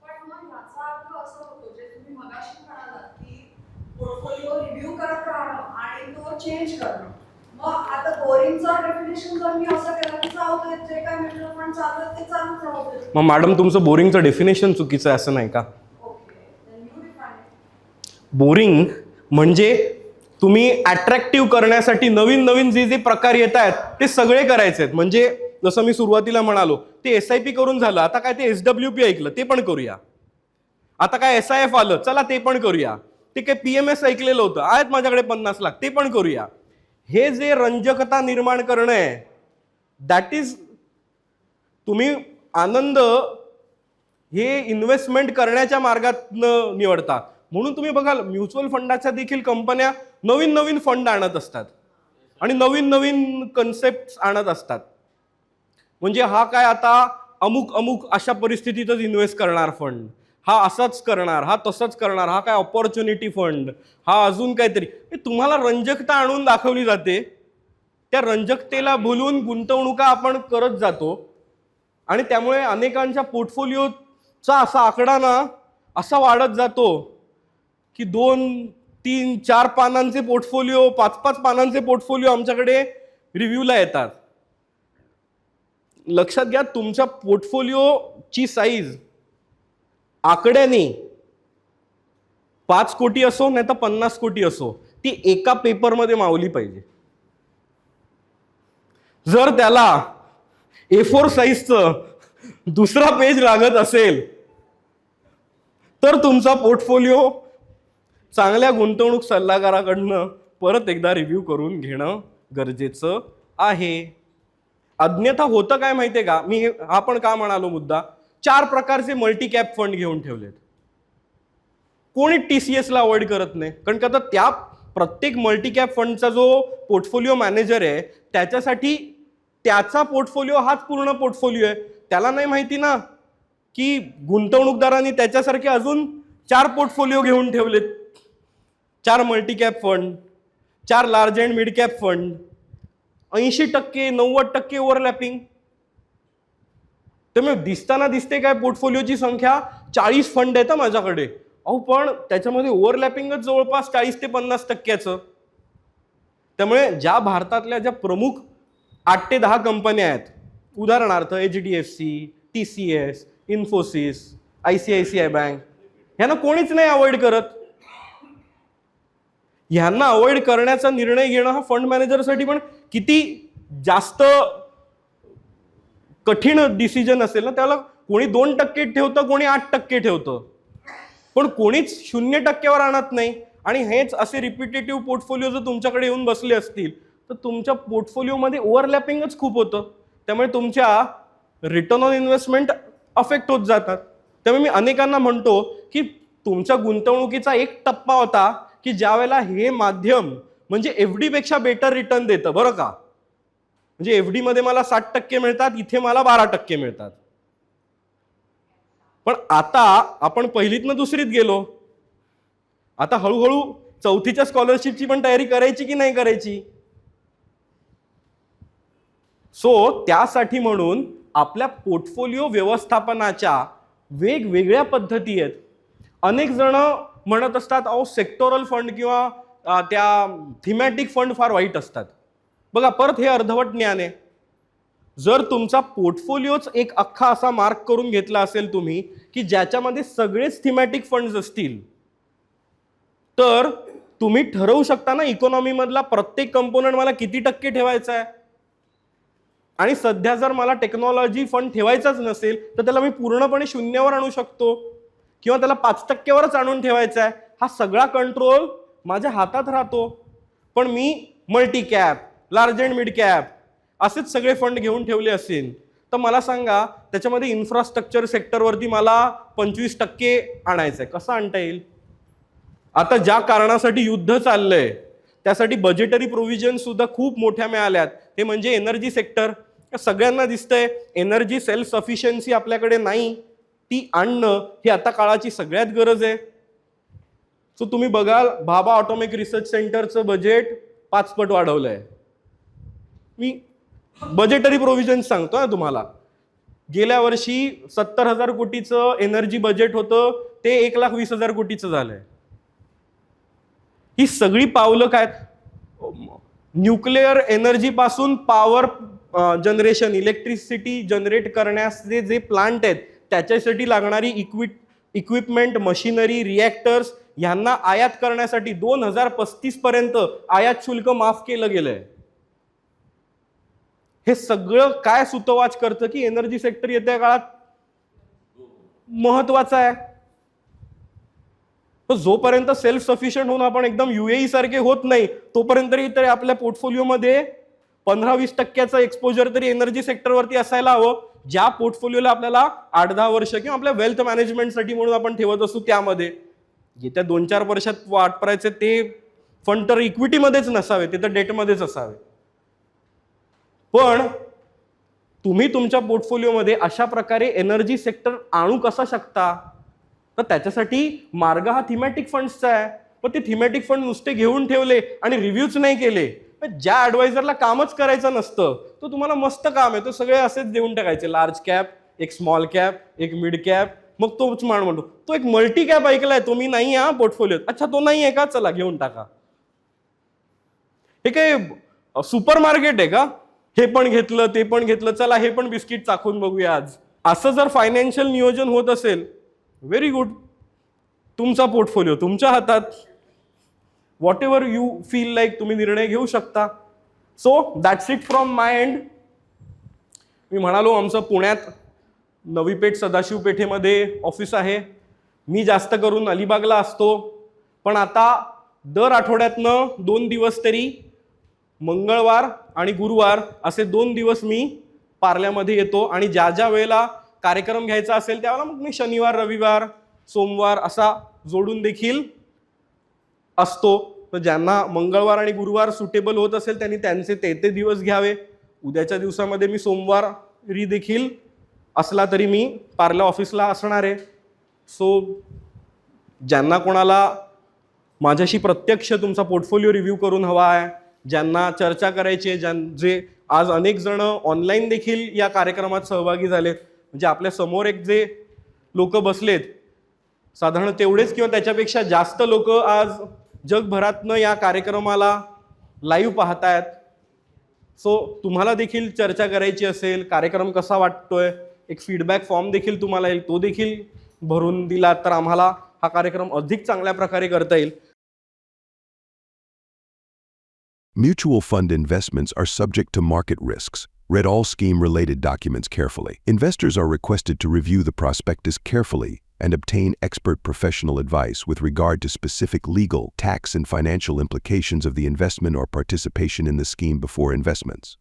पण मग याचा अर्थ असं होतो जे तुम्ही मगाशी म्हणालात की पोर्टफोलिओ रिव्ह्यू करत राहणं आणि तो चेंज करणं. मग आता बोरिंगचा डेफिनेशन जर मी असं केलं की जाऊ दे, जे काय म्युच्युअल फंड चालू आहे ते चालूच राहू दे. मग मॅडम तुमचं बोरिंगचं डेफिनेशन चुकीचं आहे असं नाही का? Okay, then you define it. Boring म्हणजे तुम्ही अट्रॅक्टिव्ह करण्यासाठी नवीन नवीन जे जे प्रकार येत आहेत ते सगळे करायचे आहेत. म्हणजे जसं मी सुरुवातीला म्हणालो ते SIP करून झालं, आता काय ते SWP ऐकलं ते पण करूया, आता काय SIF आलं चला ते पण करूया, ते काय PMS ऐकलेलं होतं आहेत माझ्याकडे 50 लाख ते पण करूया. हे जे रंजकता निर्माण करणं आहे दॅट इज, तुम्ही आनंद हे इन्व्हेस्टमेंट करण्याच्या मार्गातनं निवडता. म्हणून तुम्ही बघाल म्युच्युअल फंडाच्या देखील कंपन्या नवीन नवीन फंड आणत असतात आणि नवीन नवीन कन्सेप्ट आणत असतात. म्हणजे हा काय आता अमुक अमुक अशा परिस्थितीतच इन्व्हेस्ट करणार फंड, हा असाच करणार, हा तसंच करणार, हा काय ऑपॉर्च्युनिटी फंड, हा अजून काहीतरी. तुम्हाला रंजकता आणून दाखवली जाते, त्या रंजकतेला भुलून गुंतवणुका आपण करत जातो आणि त्यामुळे अनेकांच्या पोर्टफोलिओचा असा आकडा ना असा वाढत जातो की 2, 3, 4 पानांचे पोर्टफोलिओ, 5-5 पानांचे पोर्टफोलिओ आमच्याकडे रिव्ह्यूला येतात. लक्षात घ्या, तुमच्या पोर्टफोलिओची साईज आकड्याने 5 कोटी असो नाही तर 50 कोटी असो, ती एका पेपरमध्ये मावली पाहिजे. जर त्याला A4 साईजचं दुसरा पेज लागत असेल तर तुमचा पोर्टफोलिओ चांगल्या गुंतवणूक सल्लागाराकडनं परत एकदा रिव्ह्यू करून घेणं गरजेचं आहे. अन्यथा होतं काय माहितीये का, मी हा पण का म्हणालो मुद्दा, 4 प्रकारचे मल्टी कॅप फंड घेऊन ठेवलेत. कोणी TCS ला अवॉइड करत नाही, कारण का तर त्या प्रत्येक मल्टी कॅप फंडचा जो पोर्टफोलिओ मॅनेजर आहे त्याच्यासाठी त्याचा पोर्टफोलिओ हाच पूर्ण पोर्टफोलिओ आहे. त्याला नाही माहिती ना की गुंतवणूकदारांनी त्याच्यासारखे अजून 4 पोर्टफोलिओ घेऊन ठेवलेत, 4 multi cap fund, 4 large and mid cap fund, 80%, 90% overlapping. त्यामुळे दिसताना दिसते काय पोर्टफोलिओची संख्या 40 फंड आहेत माझ्याकडे, अहो पण त्याच्यामध्ये ओव्हरलॅपिंगच जवळपास 40 ते 50%. त्यामुळे ज्या भारतातल्या ज्या प्रमुख 8 ते 10 कंपन्या आहेत, उदाहरणार्थ HDFC, TCS, Infosys, ICICI bank, ह्यांना कोणीच नाही अवॉइड करत. ह्यांना अवॉइड करण्याचा निर्णय घेणं हा फंड मॅनेजरसाठी पण किती जास्त कठीण डिसिजन असेल ना. त्याला कोणी 2% ठेवतं, कोणी 8% ठेवतं, पण कोणीच 0% आणत नाही. आणि हेच असे रिपिटेटिव्ह पोर्टफोलिओ जर तुमच्याकडे येऊन बसले असतील तर तुमच्या पोर्टफोलिओमध्ये ओव्हरलॅपिंगच खूप होतं. त्यामुळे तुमच्या रिटर्न ऑन इन्व्हेस्टमेंट अफेक्ट होत जातात. त्यामुळे मी अनेकांना म्हणतो की तुमच्या गुंतवणुकीचा एक टप्पा होता की ज्या वेळेला हे माध्यम म्हणजे FD पेक्षा बेटर रिटर्न देतं बरं का. म्हणजे FD मध्ये मला 60% मिळतात, इथे मला 12% मिळतात. पण आता आपण पहिलीतनं दुसरीत गेलो, आता हळूहळू 4थीच्या स्कॉलरशिपची पण तयारी करायची की नाही करायची? सो त्यासाठी म्हणून आपल्या पोर्टफोलिओ व्यवस्थापनाच्या वेगवेगळ्या पद्धती आहेत. अनेक जण म्हणत असतात अहो सेक्टोरल फंड किंवा त्या थीमॅटिक फंड फार वाईट असतात. बघा, परत हे अर्धवट ज्ञान आहे. जर तुमचा पोर्टफोलिओच एक अख्खा असा मार्क करून घेतला असेल तुम्ही की ज्याच्यामध्ये सगळेच थीमॅटिक फंड्स असतील, तर तुम्ही ठरवू शकता ना इकॉनॉमी मधला प्रत्येक कंपोनंट मला किती टक्के ठेवायचा आहे. आणि सध्या जर मला टेक्नॉलॉजी फंड ठेवायचाच नसेल तर त्याला मी पूर्णपणे शून्यावर आणू शकतो किंवा त्याला 5%वरच आणून ठेवायचा आहे. हा सगळा कंट्रोल माझ्या हातात राहतो. पण मी multi cap, large and mid cap असेच सगळे फंड घेऊन ठेवले असेल तर मला सांगा त्याच्यामध्ये इन्फ्रास्ट्रक्चर सेक्टरवरती मला 25% आणायचं आहे. कसं आणता येईल? आता ज्या कारणासाठी युद्ध चाललंय त्यासाठी बजेटरी प्रोव्हिजन सुद्धा खूप मोठ्या मिळाल्यात. ते म्हणजे एनर्जी सेक्टर. सगळ्यांना दिसतंय एनर्जी सेल्फ सफिशियन्सी आपल्याकडे नाही, ती आणणं ही आता काळाची सगळ्यात गरज आहे. सो तुम्ही बघाल भाभा ऑटोमिक रिसर्च सेंटरचं बजेट 5 पट वाढवलंय. मी बजेटरी प्रोव्हिजन सांगतो ना तुम्हाला. गेल्या वर्षी 70,000 कोटीचं एनर्जी बजेट होतं, ते 1,20,000 कोटीचं झालंय. ही सगळी पावलं काय? न्यूक्लिअर एनर्जी पासून पॉवर जनरेशन, इलेक्ट्रिसिटी जनरेट करण्याचे जे प्लांट आहेत त्याच्यासाठी लागणारी इक्विपमेंट, मशिनरी, रिॲक्टर्स यांना आयात करण्यासाठी 2035 पर्यंत आयात शुल्क माफ केलं गेलंय. हे सगळं काय सुतोवाच करतं की एनर्जी सेक्टर येत्या काळात महत्वाचं आहे. तर जोपर्यंत सेल्फ सफिशियंट होऊन आपण एकदम UAE सारखे होत नाही तोपर्यंत तरी आपल्या पोर्टफोलिओमध्ये 15-20% एक्सपोजर तरी एनर्जी सेक्टरवरती असायला हवं. ज्या पोर्टफोलिओला आपल्याला 8-10 वर्ष किंवा आपल्या वेल्थ मॅनेजमेंटसाठी म्हणून आपण ठेवत असू त्यामध्ये येत्या 2-4 वर्षात वापरायचे ते फंड तर इक्विटीमध्येच नसावे, ते तर डेटमध्येच असावे. पण तुम्ही तुमच्या पोर्टफोलिओमध्ये अशा प्रकारे एनर्जी सेक्टर आणू कसा शकता? तर त्याच्यासाठी मार्ग हा थीमॅटिक फंड्सचा आहे. पण ते थीमॅटिक फंड नुसते घेऊन ठेवले आणि रिव्ह्यूच नाही केले. ज्या ॲडवायझरला कामच करायचं नसतं तो तुम्हाला मस्त काम आहे, तो सगळे असेच देऊन टाकायचे. लार्ज कॅप, एक स्मॉल कॅप, एक मिड कॅप, मग तोच म्हणतो तो एक मल्टी कॅप ऐकलाय तो मी नाही हा पोर्टफोलिओत. अच्छा तो नाही आहे का, चला घेऊन टाका. हे काय सुपर मार्केट आहे का? हे पण घेतलं ते पण घेतलं, चला हे पण बिस्किट चाखून बघूया आज. असं जर फायनान्शियल नियोजन होत असेल, व्हेरी गुड. तुमचा पोर्टफोलिओ तुमच्या हातात. Whatever you feel like तुम्ही निर्णय घेऊ शकता. So that's it from my end. मी म्हणालो आमचं पुण्यात नवी पेठ सदाशिव पेठेमध्ये ऑफिस आहे. मी जास्त करून अलिबागला असतो, पण आता दर आठवड्यातनं 2 दिवस तरी मंगळवार आणि गुरुवार असे 2 दिवस मी पार्ल्यामध्ये येतो. आणि ज्या ज्या वेळेला कार्यक्रम घ्यायचा असेल त्यावेळेला मग मी शनिवार, रविवार, सोमवार असा जोडून देखील असतो. तर ज्यांना मंगळवार आणि गुरुवार सुटेबल होत असेल त्यांनी त्यांचे ते दिवस घ्यावे. उद्याच्या दिवसामध्ये मी सोमवारी देखील असला तरी मी पार्ला ऑफिसला असणार आहे. सो ज्यांना कोणाला माझ्याशी प्रत्यक्ष तुमचा पोर्टफोलिओ रिव्ह्यू करून हवा आहे, ज्यांना चर्चा करायची आहे, जे आज अनेक जण ऑनलाईन देखील या कार्यक्रमात सहभागी झालेत, म्हणजे आपल्या समोर एक जे लोक बसलेत साधारण तेवढेच किंवा त्याच्यापेक्षा जास्त लोक आज जगभरातनं या कार्यक्रमाला लाईव्ह पाहतायत. सो तुम्हाला देखील चर्चा करायची असेल, कार्यक्रम कसा वाटतोय, एक फीडबॅक फॉर्म देखील तुम्हाला येईल, तो देखील भरून दिला तर आम्हाला हा कार्यक्रम अधिक चांगल्या प्रकारे करता येईल. Mutual fund investments are subject to market risks. Read all scheme-related documents carefully. Investors are requested to review the prospectus carefully and obtain expert professional advice with regard to specific legal, tax, and financial implications of the investment or participation in the scheme before investments.